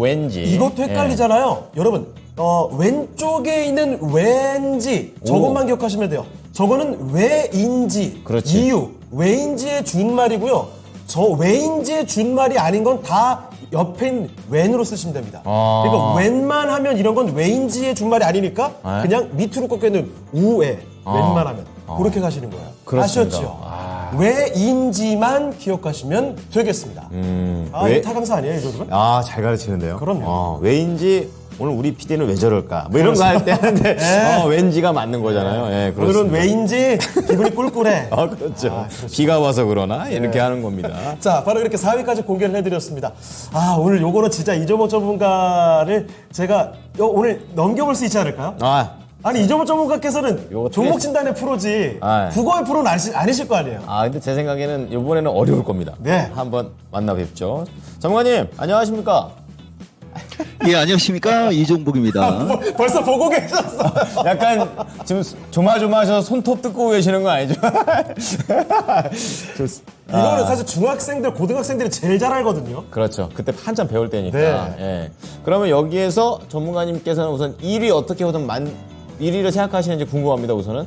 왠지. 이것도 헷갈리잖아요. 여러분, 왼쪽에 있는 왠지 저것만 기억하시면 돼요. 저거는 왜인지, 그렇지. 이유, 왜인지의 준말이고요. 저 왜인지의 준말이 아닌 건 다 옆에 있는 웬으로 쓰시면 됩니다. 그러니까 웬만 하면 이런 건 왜인지의 준말이 아니니까 그냥 밑으로 꺾여 있는 우에 웬만 하면 그렇게 가시는 거예요. 그렇습니다. 아셨죠? 왜인지만 기억하시면 되겠습니다. 왜? 이 타강사 아니에요, 이 정도면? 잘 가르치는데요. 그럼요. 왜인지 오늘 우리 PD는 왜 저럴까? 뭐 이런 거 할 때 하는데 왠지가 맞는 거잖아요. 예, 그렇습니다. 오늘은 왜인지 기분이 꿀꿀해. 그렇죠. 비가 와서 그러나 이렇게 하는 겁니다. 자, 바로 이렇게 4위까지 공개를 해드렸습니다. 오늘 요거는 진짜 이종호 전문가를 제가 오늘 넘겨볼 수 있지 않을까요? 아니, 이종호 전문가께서는 요거 종목 되게- 진단의 프로지 아, 국어의 프로는 아니실 거 아니에요. 근데 제 생각에는 이번에는 어려울 겁니다. 네. 한번 만나 뵙죠. 전문가님, 안녕하십니까? 예, 안녕하십니까. 이종복입니다. 벌써 보고 계셨어. 약간 지금 조마조마하셔서 손톱 뜯고 계시는 거 아니죠? 이거는 사실 중학생들, 고등학생들이 제일 잘 알거든요. 그렇죠. 그때 한참 배울 때니까. 네. 예. 그러면 여기에서 전문가님께서는 우선 1위 어떻게 보든 1위를 생각하시는지 궁금합니다, 우선은.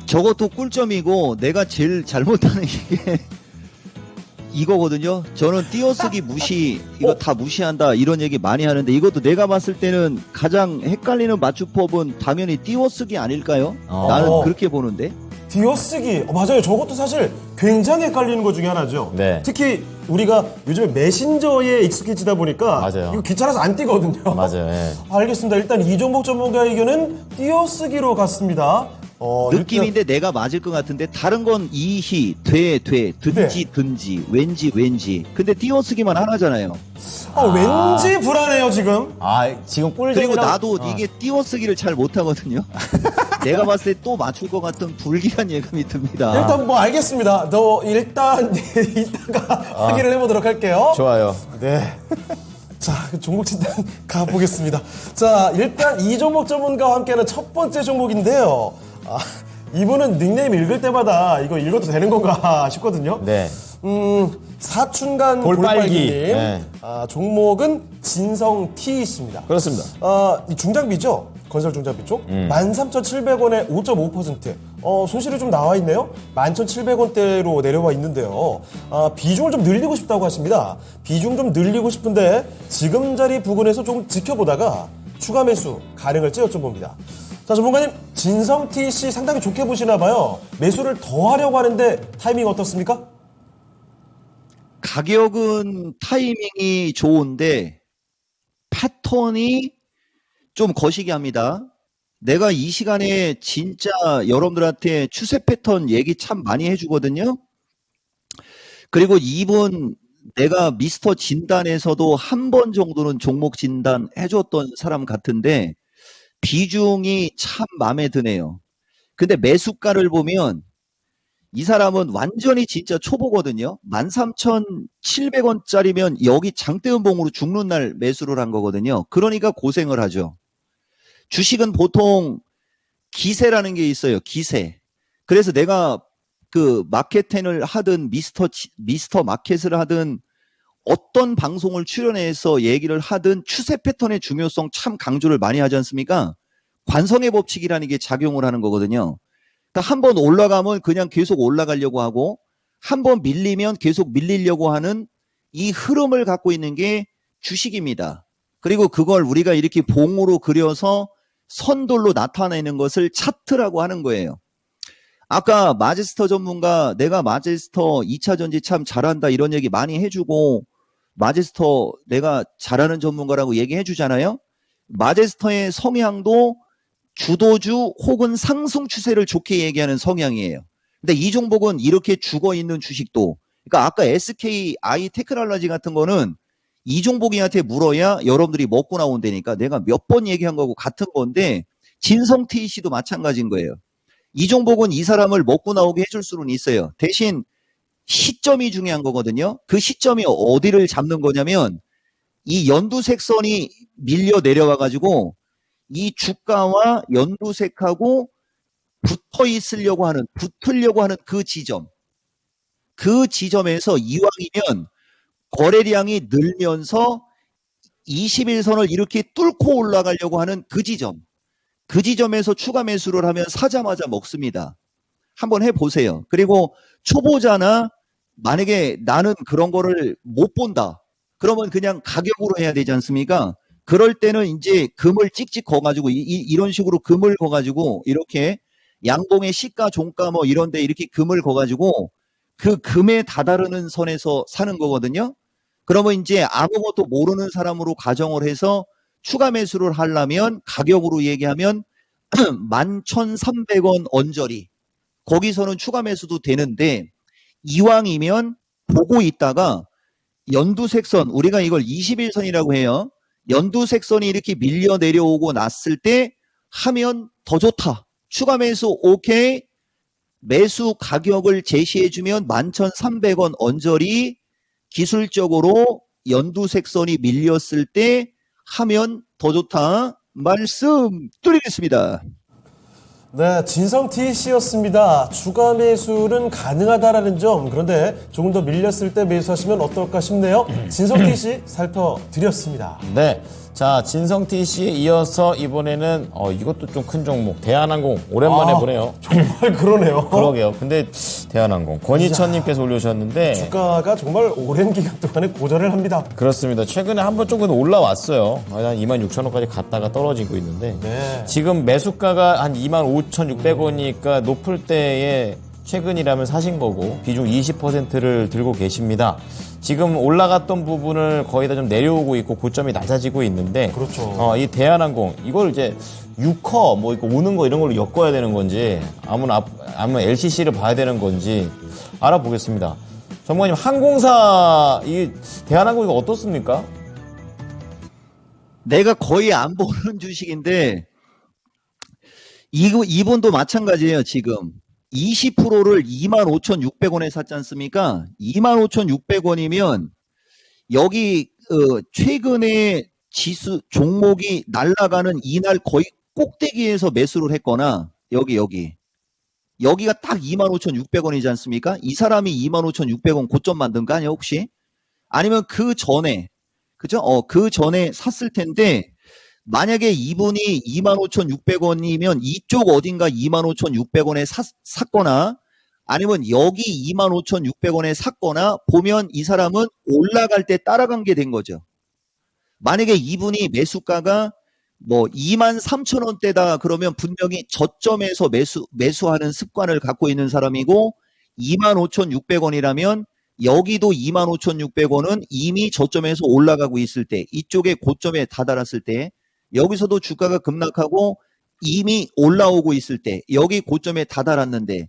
저것도 꿀점이고 내가 제일 잘못하는 게 이거거든요. 저는 띄어쓰기 무시, 이거 다 무시한다 이런 얘기 많이 하는데 이것도 내가 봤을 때는 가장 헷갈리는 맞춤법은 당연히 띄어쓰기 아닐까요? 나는 그렇게 보는데. 띄어쓰기. 맞아요. 저것도 사실 굉장히 헷갈리는 것 중에 하나죠. 네. 특히 우리가 요즘에 메신저에 익숙해지다 보니까 맞아요. 이거 귀찮아서 안 띄거든요. 맞아요. 예. 알겠습니다. 일단 이종복 전문가 의견은 띄어쓰기로 갔습니다. 느낌인데 내가 맞을 것 같은데 다른 건 이히, 든지, 왠지. 근데 띄어쓰기만 하나잖아요. 왠지 불안해요 지금. 지금 꿀잼이랑 그리고 나도 이게 띄어쓰기를 잘 못하거든요. 내가 봤을 때 또 맞출 것 같은 불길한 예감이 듭니다. 일단 뭐 알겠습니다. 일단 이따가 확인을 해보도록 할게요. 좋아요. 네. 자, 종목 진단 가보겠습니다. 자, 일단 이종목 전문가와 함께하는 첫 번째 종목인데요. 이분은 닉네임 읽을 때마다 이거 읽어도 되는 건가 싶거든요. 네. 사춘간 볼빨기. 볼빨기님. 네. 종목은 진성 T씨입니다. 그렇습니다. 이 중장비죠? 건설 중장비 쪽. 13,700원에 5.5%. 손실이 좀 나와 있네요. 11,700원대로 내려와 있는데요. 비중을 좀 늘리고 싶다고 하십니다. 비중 좀 늘리고 싶은데 지금 자리 부근에서 조금 지켜보다가 추가 매수 가능할지 여쭤봅니다. 자, 전문가님, 진성 T씨 상당히 좋게 보시나 봐요. 매수를 더 하려고 하는데 타이밍 어떻습니까? 가격은 타이밍이 좋은데 패턴이 좀 거시기 합니다. 내가 이 시간에 진짜 여러분들한테 추세 패턴 얘기 참 많이 해주거든요. 그리고 이분 내가 미스터 진단에서도 한 번 정도는 종목 진단 해줬던 사람 같은데 비중이 참 마음에 드네요. 근데 매수가를 보면 이 사람은 완전히 진짜 초보거든요. 13,700원짜리면 여기 장대음봉으로 죽는 날 매수를 한 거거든요. 그러니까 고생을 하죠. 주식은 보통 기세라는 게 있어요. 기세. 그래서 내가 그 마켓텐을 하든 미스터 마켓을 하든 어떤 방송을 출연해서 얘기를 하든 추세 패턴의 중요성 참 강조를 많이 하지 않습니까? 관성의 법칙이라는 게 작용을 하는 거거든요. 그러니까 한번 올라가면 그냥 계속 올라가려고 하고 한번 밀리면 계속 밀리려고 하는 이 흐름을 갖고 있는 게 주식입니다. 그리고 그걸 우리가 이렇게 봉으로 그려서 선돌로 나타내는 것을 차트라고 하는 거예요. 아까 마제스터 전문가 내가 마제스터 2차 전지 참 잘한다 이런 얘기 많이 해주고 마제스터 내가 잘하는 전문가라고 얘기해 주잖아요. 마제스터의 성향도 주도주 혹은 상승 추세를 좋게 얘기하는 성향이에요. 근데 이 종목은 이렇게 죽어 있는 주식도, 그러니까 아까 SKI 테크놀로지 같은 거는 이 종목이한테 물어야 여러분들이 먹고 나온다니까 내가 몇 번 얘기한 거고 같은 건데 진성 TC도 마찬가지인 거예요. 이 종목은 이 사람을 먹고 나오게 해줄 수는 있어요. 대신 시점이 중요한 거거든요. 그 시점이 어디를 잡는 거냐면 이 연두색선이 밀려 내려와 가지고 이 주가와 연두색하고 붙으려고 하는 그 지점. 그 지점에서 이왕이면 거래량이 늘면서 21선을 이렇게 뚫고 올라가려고 하는 그 지점. 그 지점에서 추가 매수를 하면 사자마자 먹습니다. 한번 해보세요. 그리고 초보자나 만약에 나는 그런 거를 못 본다. 그러면 그냥 가격으로 해야 되지 않습니까? 그럴 때는 이제 금을 찍찍 거가지고 이런 식으로 금을 거가지고 이렇게 양봉의 시가 종가 뭐 이런데 이렇게 금을 거가지고 그 금에 다다르는 선에서 사는 거거든요. 그러면 이제 아무것도 모르는 사람으로 가정을 해서 추가 매수를 하려면 가격으로 얘기하면 11,300원 언저리 거기서는 추가 매수도 되는데 이왕이면 보고 있다가 연두색선 우리가 이걸 21선이라고 해요. 연두색선이 이렇게 밀려 내려오고 났을 때 하면 더 좋다. 추가 매수 오케이. 매수 가격을 제시해주면 11,300원 언저리 기술적으로 연두색선이 밀렸을 때 하면 더 좋다. 말씀드리겠습니다. 네, 진성 TC였습니다. 추가 매수는 가능하다라는 점, 그런데 조금 더 밀렸을 때 매수하시면 어떨까 싶네요. 진성 TC 살펴드렸습니다. 네. 자, 진성T 씨에 이어서 이번에는 이것도 좀 큰 종목 대한항공 오랜만에 보네요. 정말 그러네요. 그러게요. 근데 대한항공 권희천님께서 올려주셨는데 주가가 정말 오랜 기간 동안에 고전을 합니다. 그렇습니다. 최근에 한번 조금 올라왔어요. 한 26,000원까지 갔다가 떨어지고 있는데 네. 지금 매수가가 한 25,600원이니까 높을 때에 최근이라면 사신 거고 비중 20%를 들고 계십니다. 지금 올라갔던 부분을 거의 다 좀 내려오고 있고 고점이 낮아지고 있는데 그렇죠. 이 대한항공 이걸 이제 6커 뭐 이거 오는 거 이런 걸로 엮어야 되는 건지 아니면 LCC를 봐야 되는 건지 알아보겠습니다. 전무관님 항공사 이 대한항공 이거 어떻습니까? 내가 거의 안 보는 주식인데 이분도 마찬가지예요. 지금 20%를 25,600원에 샀지 않습니까? 25,600원이면 여기 최근에 지수 종목이 날아가는 이날 거의 꼭대기에서 매수를 했거나 여기가 딱 25,600원이지 않습니까? 이 사람이 25,600원 고점 만든 거 아니야 혹시? 아니면 그 전에 그죠? 그 전에 샀을 텐데 만약에 이분이 25,600원이면 이쪽 어딘가 25,600원에 샀거나 아니면 여기 25,600원에 샀거나 보면 이 사람은 올라갈 때 따라간 게 된 거죠. 만약에 이분이 매수가가 뭐 23,000원대다 그러면 분명히 저점에서 매수하는 습관을 갖고 있는 사람이고 25,600원이라면 여기도 25,600원은 이미 저점에서 올라가고 있을 때 이쪽에 고점에 다다랐을 때 여기서도 주가가 급락하고 이미 올라오고 있을 때 여기 고점에 다다랐는데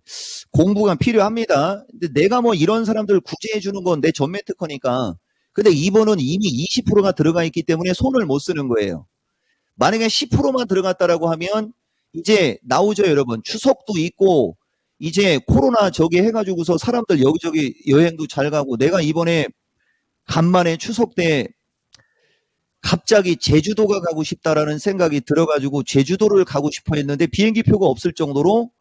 공부가 필요합니다. 근데 내가 뭐 이런 사람들 구제해 주는 건 내 전매 특허니까. 근데 이번은 이미 20%가 들어가 있기 때문에 손을 못 쓰는 거예요. 만약에 10%만 들어갔다라고 하면 이제 나오죠, 여러분. 추석도 있고 이제 코로나 저기 해가지고서 사람들 여기저기 여행도 잘 가고 내가 이번에 간만에 추석 때 갑자기 제주도가 가고 싶다라는 생각이 들어가지고 제주도를 가고 싶어 했는데 비행기표가 없을 정도로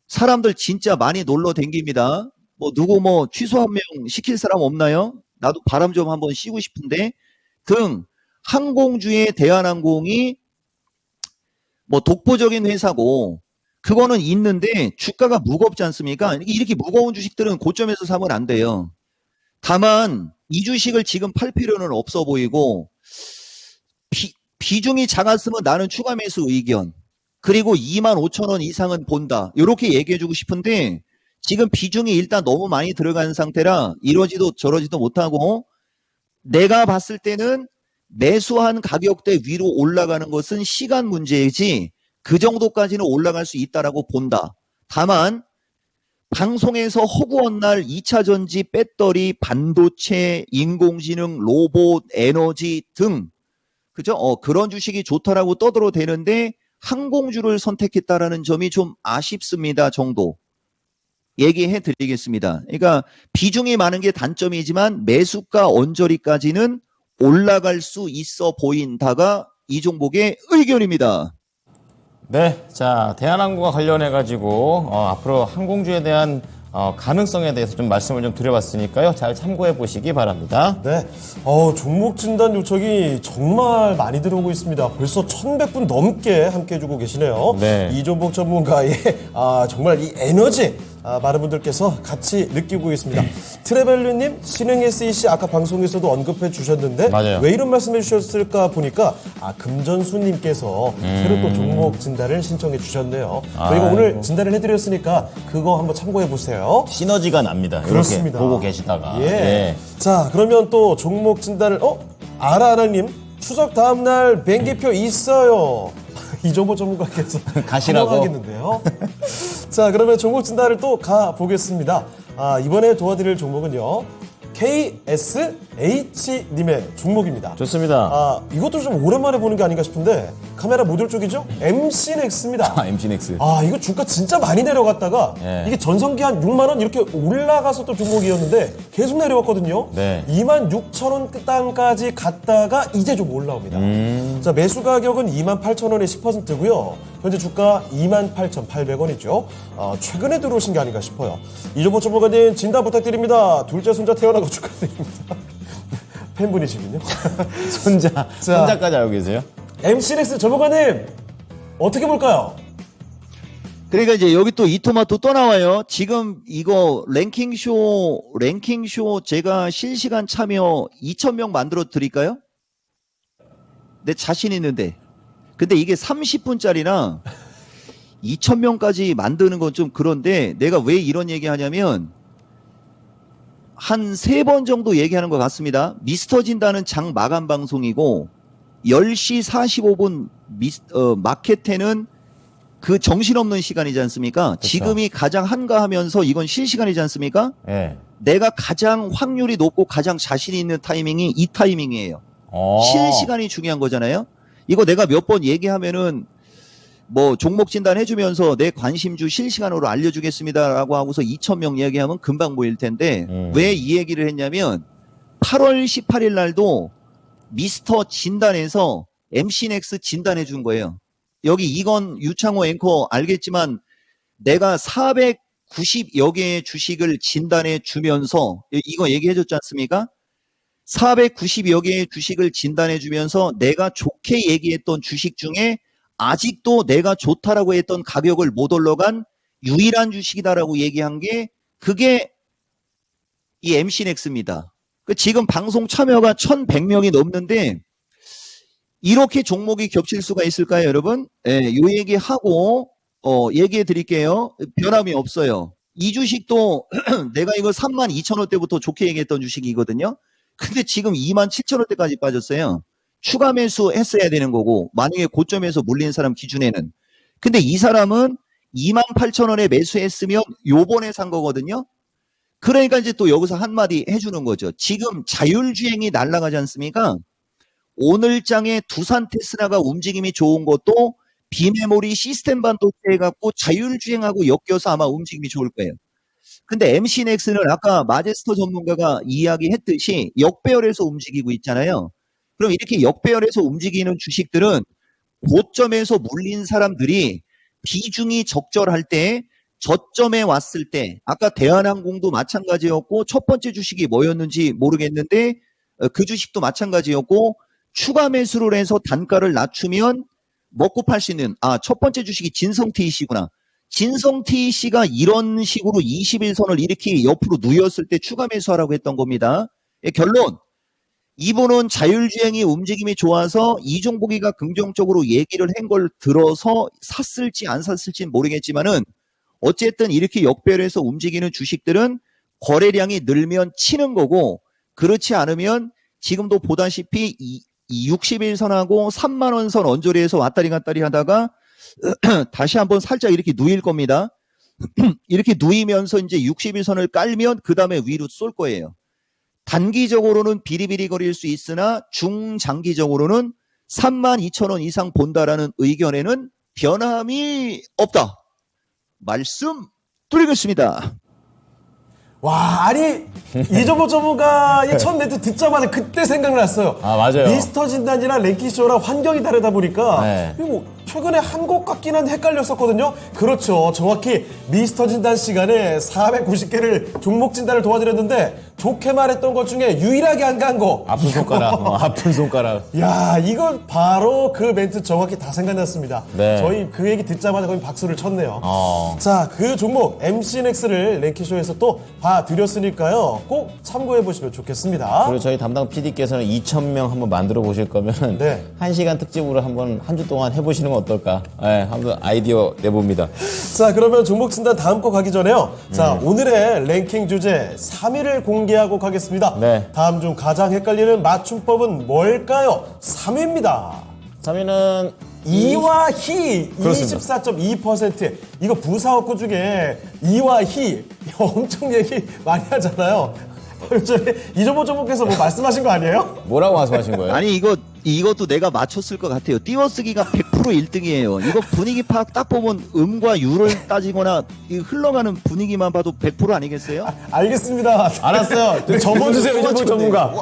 사람들 진짜 많이 놀러 댕깁니다. 뭐 누구 뭐 취소 한 명 시킬 사람 없나요? 나도 바람 좀 한번 쉬고 싶은데 등 항공주의 대한항공이 뭐 독보적인 회사고 그거는 있는데 주가가 무겁지 않습니까? 이렇게 무거운 주식들은 고점에서 사면 안 돼요. 다만 이 주식을 지금 팔 필요는 없어 보이고 비중이 작았으면 나는 추가 매수 의견 그리고 25,000원 이상은 본다 이렇게 얘기해주고 싶은데 지금 비중이 일단 너무 많이 들어간 상태라 이러지도 저러지도 못하고 내가 봤을 때는 매수한 가격대 위로 올라가는 것은 시간 문제이지 그 정도까지는 올라갈 수 있다라고 본다. 다만 방송에서 허구한 날 2차 전지, 배터리, 반도체, 인공지능, 로봇, 에너지 등 그죠? 그런 주식이 좋다라고 떠들어대는데 항공주를 선택했다라는 점이 좀 아쉽습니다 정도 얘기해 드리겠습니다. 그러니까 비중이 많은 게 단점이지만 매수가 언저리까지는 올라갈 수 있어 보인다가 이 종목의 의견입니다. 네, 자 대한항공과 관련해가지고 앞으로 항공주에 대한 가능성에 대해서 좀 말씀을 좀 드려봤으니까요. 잘 참고해 보시기 바랍니다. 네. 종목 진단 요청이 정말 많이 들어오고 있습니다. 벌써 1,100분 넘게 함께 해주고 계시네요. 네. 이종복 전문가의 정말 이 에너지 많은 분들께서 같이 느끼고 있습니다. 트레벨류님, 신흥 SEC 아까 방송에서도 언급해 주셨는데 맞아요. 왜 이런 말씀해 주셨을까 보니까 금전수님께서 새로 또 종목 진단을 신청해 주셨네요. 저희가 오늘 진단을 해드렸으니까 그거 한번 참고해 보세요. 시너지가 납니다. 그렇습니다. 이렇게 보고 계시다가. 예. 자, 그러면 또 종목 진단을 아라아라님 추석 다음 날 비행기표 있어요. 이종복 전문가께서 가시라고? 하겠는데요. 자, 그러면 종목 진단을 또 가보겠습니다. 이번에 도와드릴 종목은요. KSH님의 종목입니다. 좋습니다. 이것도 좀 오랜만에 보는 게 아닌가 싶은데 카메라 모듈 쪽이죠? MC넥스입니다. MC넥스. 이거 주가 진짜 많이 내려갔다가 예. 이게 전성기 한 6만 원 이렇게 올라가서 또 종목이었는데 계속 내려왔거든요. 네. 26,000원 땅까지 갔다가 이제 좀 올라옵니다. 자, 매수 가격은 28,000원에 10%고요. 현재 주가 28,800원이죠. 최근에 들어오신 게 아닌가 싶어요. 이종복 전문가님 진단 부탁드립니다. 둘째 손자 태어나고 축하드립니다. 팬분이시군요. 손자까지 알고 계세요? MC넥스 전문가님 어떻게 볼까요? 그러니까 이제 여기 또 이토마토 또 나와요. 지금 이거 랭킹쇼 제가 실시간 참여 2,000명 만들어 드릴까요? 내 자신 있는데. 근데 이게 30분짜리나 2,000명까지 만드는 건 좀 그런데 내가 왜 이런 얘기 하냐면 한 3번 정도 얘기하는 것 같습니다. 미스터 진단은 장 마감 방송이고 10시 45분 마켓에는 그 정신없는 시간이지 않습니까? 그쵸. 지금이 가장 한가하면서 이건 실시간이지 않습니까? 예. 내가 가장 확률이 높고 가장 자신이 있는 타이밍이 이 타이밍이에요. 실시간이 중요한 거잖아요. 이거 내가 몇 번 얘기하면은 뭐 종목 진단 해주면서 내 관심주 실시간으로 알려주겠습니다라고 하고서 2,000명 얘기하면 금방 모일 텐데 왜 이 얘기를 했냐면 8월 18일 날도 미스터 진단에서 MC넥스 진단해 준 거예요. 여기 이건 유창호 앵커 알겠지만 내가 490여 개의 주식을 진단해 주면서 이거 얘기해 줬지 않습니까? 490여 개의 주식을 진단해 주면서 내가 좋게 얘기했던 주식 중에 아직도 내가 좋다라고 했던 가격을 못 올라간 유일한 주식이다라고 얘기한 게 그게 이 MC넥스입니다. 지금 방송 참여가 1,100명이 넘는데 이렇게 종목이 겹칠 수가 있을까요, 여러분? 예, 요 얘기하고 얘기해 드릴게요. 변함이 없어요. 이 주식도 내가 이거 32,000원대부터 좋게 얘기했던 주식이거든요. 근데 지금 27,000원대까지 빠졌어요. 추가 매수 했어야 되는 거고 만약에 고점에서 물린 사람 기준에는. 근데 이 사람은 28,000원에 매수했으면 요번에 산 거거든요. 그러니까 이제 또 여기서 한마디 해주는 거죠. 지금 자율주행이 날아가지 않습니까? 오늘 장에 두산 테스라가 움직임이 좋은 것도 비메모리 시스템 반도체 해갖고 자율주행하고 엮여서 아마 움직임이 좋을 거예요. 근데 MC넥스는 아까 마제스터 전문가가 이야기했듯이 역배열에서 움직이고 있잖아요. 그럼 이렇게 역배열에서 움직이는 주식들은 고점에서 물린 사람들이 비중이 적절할 때 저점에 왔을 때 아까 대한항공도 마찬가지였고 첫 번째 주식이 뭐였는지 모르겠는데 그 주식도 마찬가지였고 추가 매수를 해서 단가를 낮추면 먹고 팔 수 있는 첫 번째 주식이 진성TEC구나. 진성TEC가 이런 식으로 21선을 이렇게 옆으로 누였을 때 추가 매수하라고 했던 겁니다. 결론 이분은 자율주행이 움직임이 좋아서 이종복이가 긍정적으로 얘기를 한 걸 들어서 샀을지 안 샀을지는 모르겠지만은 어쨌든 이렇게 역배열해서 움직이는 주식들은 거래량이 늘면 치는 거고 그렇지 않으면 지금도 보다시피 이 61선하고 3만원 선 언저리에서 왔다리 갔다리 하다가 다시 한번 살짝 이렇게 누일 겁니다. 이렇게 누이면서 이제 61선을 깔면 그 다음에 위로 쏠 거예요. 단기적으로는 비리비리 거릴 수 있으나 중장기적으로는 32,000원 이상 본다라는 의견에는 변함이 없다. 말씀 드리겠습니다. 와, 아니 이정모 전문가의 첫 멘트 듣자마자 그때 생각났어요. 아, 맞아요. 미스터 진단이랑 랭킹쇼랑 환경이 다르다 보니까 네. 그리고 최근에 한 곡 같기는 헷갈렸었거든요. 그렇죠. 정확히 미스터 진단 시간에 490개를 종목 진단을 도와드렸는데 좋게 말했던 것 중에 유일하게 안 간 거. 아픈 손가락, 아픈 손가락. 야, 이거 바로 그 멘트 정확히 다 생각났습니다. 네. 저희 그 얘기 듣자마자 거의 박수를 쳤네요. 어. 자, 그 종목 MC넥스를 랭킹쇼에서 또 봐드렸으니까요. 꼭 참고해 보시면 좋겠습니다. 그리고 저희 담당 PD께서는 2,000명 한번 만들어 보실 거면 네. 1시간 특집으로 한번 한 주 동안 해보시는 건 어떨까? 네, 한번 아이디어 내봅니다. 자, 그러면 종목 진단 다음 거 가기 전에요. 자, 오늘의 랭킹 주제 3위를 공개하고 가겠습니다. 네. 다음 중 가장 헷갈리는 맞춤법은 뭘까요? 3위입니다. 3위는 이와 희 그렇습니다. 24.2%. 이거 부사업구 중에 이와 희 엄청 얘기 많이 하잖아요. 요즘에 이정모 전문께서 뭐 말씀하신 거 아니에요? 뭐라고 말씀하신 거예요? 아니 이것도 내가 맞췄을 것 같아요. 띄어쓰기가 100% 1등이에요. 이거 분위기 파악 딱 보면 음과 유를 따지거나 이 흘러가는 분위기만 봐도 100% 아니겠어요? 알겠습니다. 알았어요. 접어주세요, 이정모 전문가.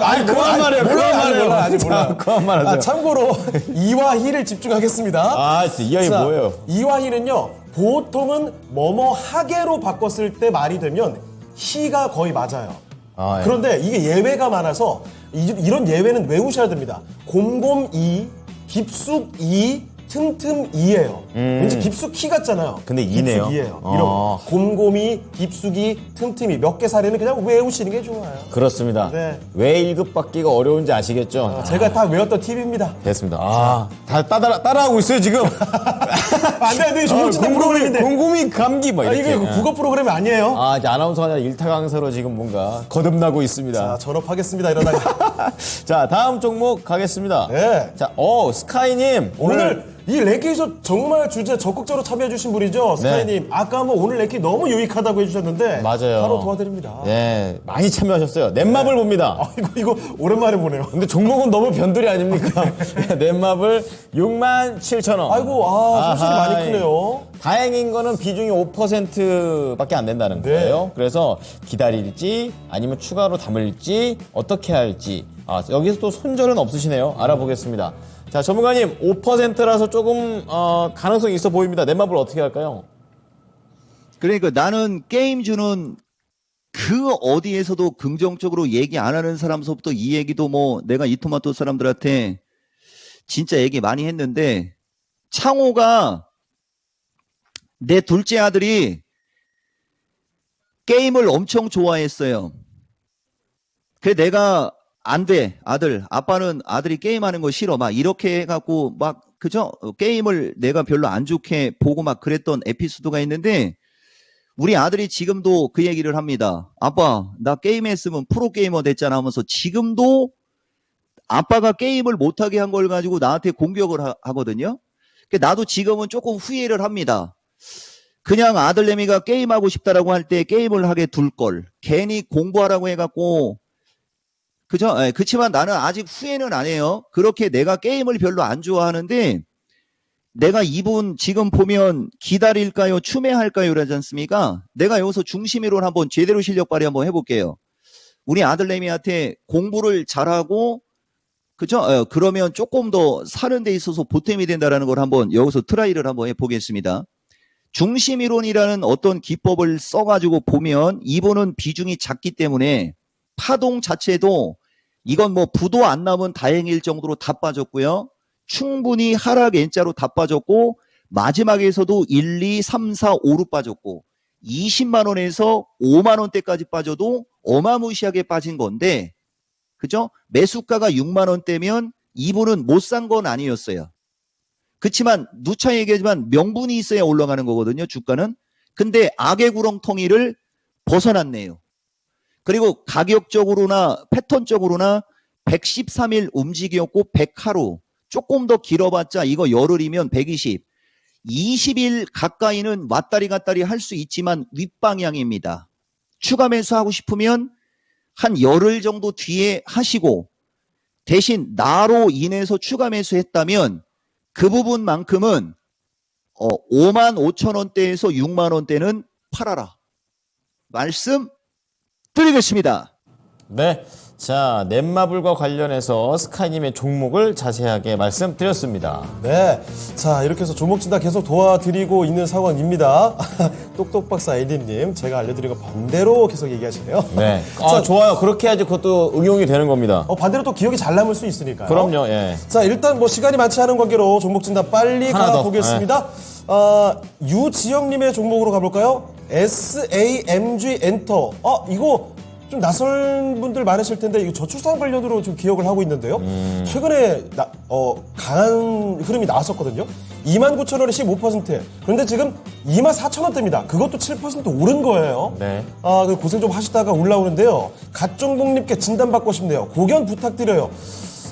아니, 그만 말해요. 그만 말해요. 아직 몰라요. 그만 말하세요. 참고로 이와 희를 집중하겠습니다. 아, 진짜 이 아이 자, 뭐예요? 이와 희는요, 보통은 뭐뭐 하게로 바꿨을 때 말이 되면 희가 거의 맞아요. 아, 예. 그런데 이게 예외가 많아서 이런 예외는 외우셔야 됩니다. 곰곰이, 깊숙이, 틈틈이예요. 왠지 깊숙이 같잖아요. 근데 이네요. 깊숙이예요. 어. 이런 곰곰이, 깊숙이, 틈틈이 몇 개 사례는 그냥 외우시는 게 좋아요. 그렇습니다. 네. 왜 1급 받기가 어려운지 아시겠죠? 제가 다 외웠던 팁입니다. 됐습니다. 다 따라하고 있어요, 지금. 안 돼, 안 돼. 종목 진단 프로그램인데. 곰곰이 감기, 막 아, 이렇게. 이게 국어 프로그램이 아니에요. 아, 이제 아나운서가 아니라 일타 강사로 지금 뭔가 거듭나고 있습니다. 자, 졸업하겠습니다, 이러다가. 자, 다음 종목 가겠습니다. 네. 자, 스카이님. 오늘 이 랭킹에서 정말 주제 적극적으로 참여해주신 분이죠, 스카이님. 아까 뭐 오늘 랭킹 너무 유익하다고 해주셨는데. 맞아요. 바로 도와드립니다. 네, 많이 참여하셨어요. 넷마블 봅니다. 아, 이거 오랜만에 보네요. 근데 종목은 너무 변두리 아닙니까? 넷마블 67,000원. 아이고, 손실이 많이 크네요. 다행인 거는 비중이 5%밖에 안 된다는 네. 거예요. 그래서 기다릴지 아니면 추가로 담을지 어떻게 할지. 여기서 또 손절은 없으시네요. 알아보겠습니다. 자, 전문가님 5%라서 조금 가능성이 있어 보입니다. 넷마블 어떻게 할까요? 그러니까 나는 게임주는 그 어디에서도 긍정적으로 얘기 안 하는 사람서부터 이 얘기도 뭐 내가 이토마토 사람들한테 진짜 얘기 많이 했는데 창호가 내 둘째 아들이 게임을 엄청 좋아했어요. 그래 내가 안 돼, 아들. 아빠는 아들이 게임하는 거 싫어. 막 이렇게 해갖고 막 그죠? 게임을 내가 별로 안 좋게 보고 막 그랬던 에피소드가 있는데 우리 아들이 지금도 그 얘기를 합니다. 아빠, 나 게임했으면 프로게이머 됐잖아 하면서 지금도 아빠가 게임을 못하게 한 걸 가지고 나한테 공격을 하거든요. 나도 지금은 조금 후회를 합니다. 그냥 아들내미가 게임하고 싶다라고 할 때 게임을 하게 둘 걸. 괜히 공부하라고 해갖고 그죠? 예, 그치만 나는 아직 후회는 안 해요. 그렇게 내가 게임을 별로 안 좋아하는데 내가 이분 지금 보면 기다릴까요? 추매할까요? 그러지 않습니까? 내가 여기서 중심으로 한번 제대로 실력 발휘 한번 해볼게요. 우리 아들내미한테 공부를 잘하고 그죠? 그러면 조금 더 사는 데 있어서 보탬이 된다는 걸 한번 여기서 트라이를 한번 해보겠습니다. 중심이론이라는 어떤 기법을 써가지고 보면 이분은 비중이 작기 때문에 파동 자체도 이건 뭐 부도 안 나면 다행일 정도로 다 빠졌고요. 충분히 하락 N자로 다 빠졌고 마지막에서도 1, 2, 3, 4, 5로 빠졌고 20만 원에서 5만 원대까지 빠져도 어마무시하게 빠진 건데 그죠? 매수가가 6만 원대면 이분은 못 산 건 아니었어요. 그렇지만 누차 얘기하지만 명분이 있어야 올라가는 거거든요. 주가는. 근데 악의 구렁텅이를 벗어났네요. 그리고 가격적으로나 패턴적으로나 113일 움직였고 100하루 조금 더 길어봤자 이거 열흘이면 120 20일 가까이는 왔다리 갔다리 할 수 있지만 윗방향입니다. 추가 매수하고 싶으면 한 열흘 정도 뒤에 하시고 대신 나로 인해서 추가 매수했다면 그 부분만큼은 5만 5천 원대에서 6만 원대는 팔아라. 말씀 드리겠습니다. 네. 자, 넷마블과 관련해서 스카이님의 종목을 자세하게 말씀드렸습니다. 네. 자, 이렇게 해서 종목 진단 계속 도와드리고 있는 상황입니다. 똑똑박사 에디님, 제가 알려드린 거 반대로 계속 얘기하시네요. 네. 자, 좋아요. 그렇게 해야지 그것도 응용이 되는 겁니다. 반대로 또 기억이 잘 남을 수 있으니까요. 그럼요, 예. 자, 일단 뭐 시간이 많지 않은 관계로 종목 진단 빨리 하나 더, 가보겠습니다. 유지영님의 종목으로 가볼까요? SAMG 엔터. 이거 좀 낯선 분들 많으실 텐데 이거 저출산 관련으로 좀 기억을 하고 있는데요. 최근에 강한 흐름이 나왔었거든요. 29,000원에 15%. 그런데 지금 24,000원대입니다. 그것도 7% 오른 거예요. 네. 그 고생 좀 하시다가 올라오는데요. 갓종봉님께 진단받고 싶네요. 고견 부탁드려요.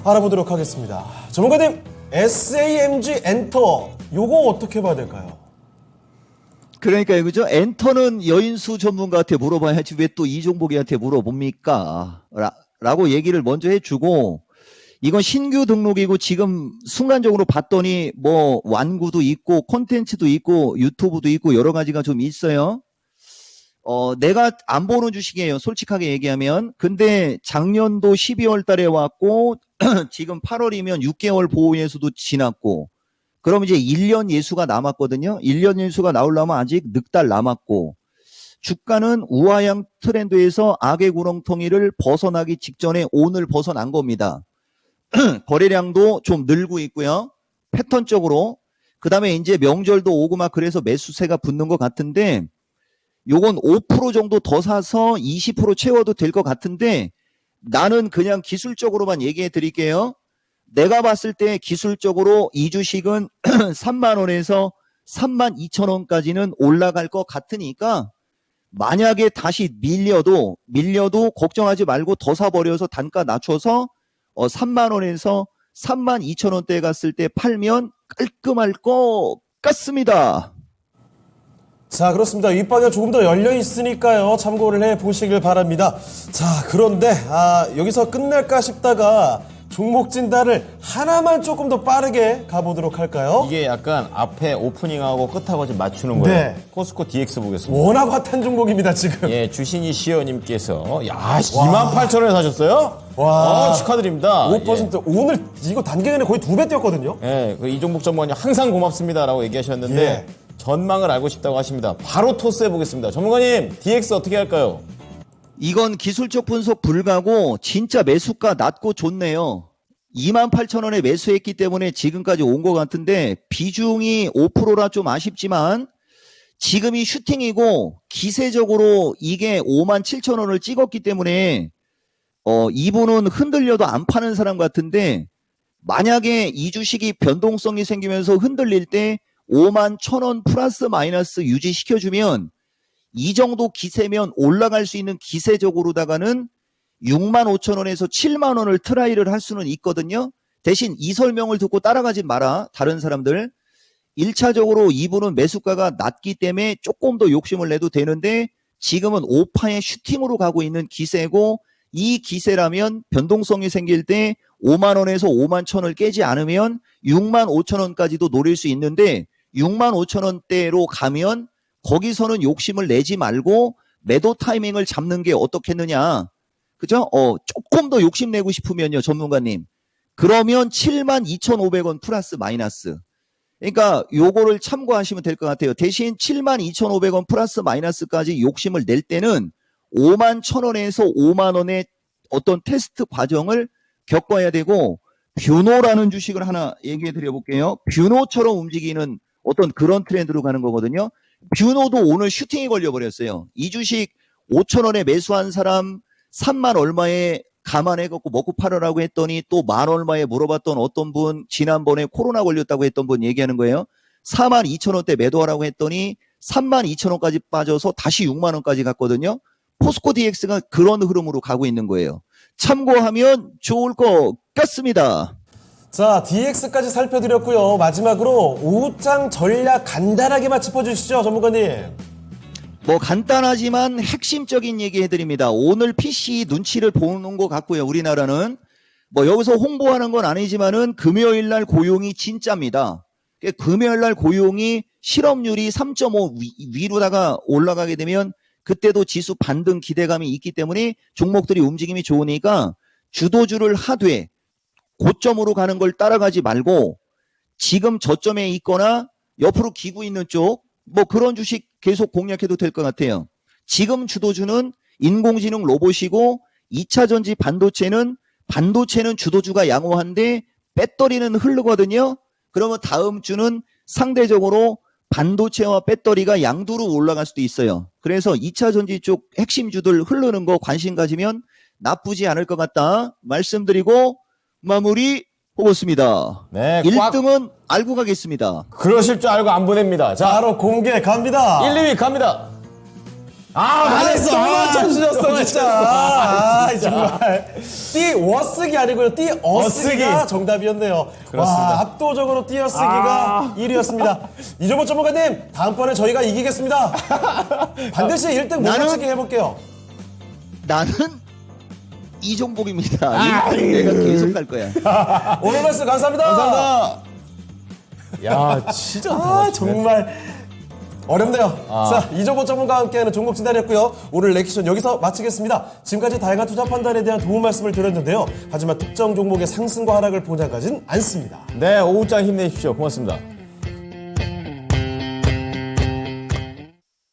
알아보도록 하겠습니다. 전문가님, SAMG 엔터 요거 어떻게 봐야 될까요? 그러니까요, 그죠? 엔터는 여인수 전문가한테 물어봐야지 왜 또 이종복이한테 물어봅니까? 라고 얘기를 먼저 해주고, 이건 신규 등록이고 지금 순간적으로 봤더니 뭐 완구도 있고 콘텐츠도 있고 유튜브도 있고 여러 가지가 좀 있어요. 내가 안 보는 주식이에요. 솔직하게 얘기하면. 근데 작년도 12월 달에 왔고 지금 8월이면 6개월 보호예수도 지났고 그럼 이제 1년 예수가 남았거든요. 1년 예수가 나오려면 아직 넉 달 남았고 주가는 우하향 트렌드에서 악의 구렁텅이를 벗어나기 직전에 오늘 벗어난 겁니다. 거래량도 좀 늘고 있고요. 패턴적으로. 그 다음에 이제 명절도 오고 막 그래서 매수세가 붙는 것 같은데 요건 5% 정도 더 사서 20% 채워도 될 것 같은데 나는 그냥 기술적으로만 얘기해 드릴게요. 내가 봤을 때 기술적으로 이 주식은 3만 원에서 3만 2천 원까지는 올라갈 것 같으니까 만약에 다시 밀려도 걱정하지 말고 더 사버려서 단가 낮춰서 3만 원에서 3만 2천 원대 갔을 때 팔면 깔끔할 것 같습니다. 자, 그렇습니다. 윗방향 조금 더 열려 있으니까요. 참고를 해 보시길 바랍니다. 자, 그런데 여기서 끝날까 싶다가 종목 진단을 하나만 조금 더 빠르게 가보도록 할까요? 이게 약간 앞에 오프닝하고 끝하고 좀 맞추는 거예요. 네. 코스코 DX 보겠습니다. 워낙 핫한 종목입니다, 지금. 예, 주신이 시어님께서 28,000원에 사셨어요? 와. 축하드립니다. 5% 오늘 이거 단기간에 거의 2배 뛰었거든요. 예, 이 종목 전문가님 항상 고맙습니다라고 얘기하셨는데 예. 전망을 알고 싶다고 하십니다. 바로 토스해 보겠습니다. 전문가님, DX 어떻게 할까요? 이건 기술적 분석 불가고 진짜 매수가 낮고 좋네요. 28,000원에 매수했기 때문에 지금까지 온 것 같은데 비중이 5%라 좀 아쉽지만 지금이 슈팅이고 기세적으로 이게 57,000원을 찍었기 때문에 이분은 흔들려도 안 파는 사람 같은데 만약에 이 주식이 변동성이 생기면서 흔들릴 때 51,000원 플러스 마이너스 유지시켜주면 이 정도 기세면 올라갈 수 있는 기세적으로다가는 65,000원에서 7만원을 트라이를 할 수는 있거든요. 대신 이 설명을 듣고 따라가지 마라. 다른 사람들. 1차적으로 이분은 매수가가 낮기 때문에 조금 더 욕심을 내도 되는데 지금은 5파의 슈팅으로 가고 있는 기세고 이 기세라면 변동성이 생길 때 5만원에서 51,000원을 깨지 않으면 65,000원까지도 노릴 수 있는데 65,000원대로 가면 거기서는 욕심을 내지 말고 매도 타이밍을 잡는 게 어떻겠느냐. 그죠? 조금 더 욕심내고 싶으면요, 전문가님. 그러면 72,500원 플러스 마이너스. 그러니까 요거를 참고하시면 될 것 같아요. 대신 72,500원 플러스 마이너스까지 욕심을 낼 때는 51,000원에서 5만원의 어떤 테스트 과정을 겪어야 되고 뷰노라는 주식을 하나 얘기해 드려볼게요. 뷰노처럼 움직이는 어떤 그런 트렌드로 가는 거거든요. 뷰노도 오늘 슈팅이 걸려버렸어요. 이 주식 5,000원에 매수한 사람 3만 얼마에 감안해갖고 먹고 팔으라고 했더니 또 1만 얼마에 물어봤던 어떤 분 지난번에 코로나 걸렸다고 했던 분 얘기하는 거예요. 4만 2천원대 매도하라고 했더니 3만 2천원까지 빠져서 다시 6만 원까지 갔거든요. 포스코 DX가 그런 흐름으로 가고 있는 거예요. 참고하면 좋을 것 같습니다. 자, DX까지 살펴드렸고요. 마지막으로 오후장 전략 간단하게만 짚어주시죠, 전문가님. 뭐 간단하지만 핵심적인 얘기 해드립니다. 오늘 PC 눈치를 보는 것 같고요. 우리나라는 뭐 여기서 홍보하는 건 아니지만은 금요일 날 고용이 진짜입니다. 금요일 날 고용이 실업률이 3.5 위로다가 올라가게 되면 그때도 지수 반등 기대감이 있기 때문에 종목들이 움직임이 좋으니까 주도주를 하되 고점으로 가는 걸 따라가지 말고 지금 저점에 있거나 옆으로 기고 있는 쪽 뭐 그런 주식 계속 공략해도 될 것 같아요. 지금 주도주는 인공지능 로봇이고 2차 전지 반도체는 주도주가 양호한데 배터리는 흐르거든요. 그러면 다음 주는 상대적으로 반도체와 배터리가 양도로 올라갈 수도 있어요. 그래서 2차 전지 쪽 핵심주들 흐르는 거 관심 가지면 나쁘지 않을 것 같다 말씀드리고 마무리 보겠습니다. 네, 1등은 알고 가겠습니다. 그러실 줄 알고 안 보냅니다. 자, 바로 공개 갑니다. 1, 2위 갑니다. 잘했어. 또 맞춰주셨어, 진짜. 정말. 띄워쓰기 아니고요. 띄어쓰기가 어쓰기. 정답이었네요. 그렇습니다. 와, 압도적으로 띄어쓰기가 1위였습니다. 이종범 전문가님, 다음번에 저희가 이기겠습니다. 반드시 1등 못 맞추게 해볼게요. 나는 이종복입니다. 1등 내가 계속 갈 거야. 오늘 말씀 감사합니다. 감사합니다. 야, 진짜 아, 정말 어렵네요. 자, 이종범 전문가와 함께하는 종목 진단이었고요. 오늘 레키션 여기서 마치겠습니다. 지금까지 다양한 투자 판단에 대한 도움 말씀을 드렸는데요. 하지만 특정 종목의 상승과 하락을 보장하진 않습니다. 네, 오후장 힘내십시오. 고맙습니다.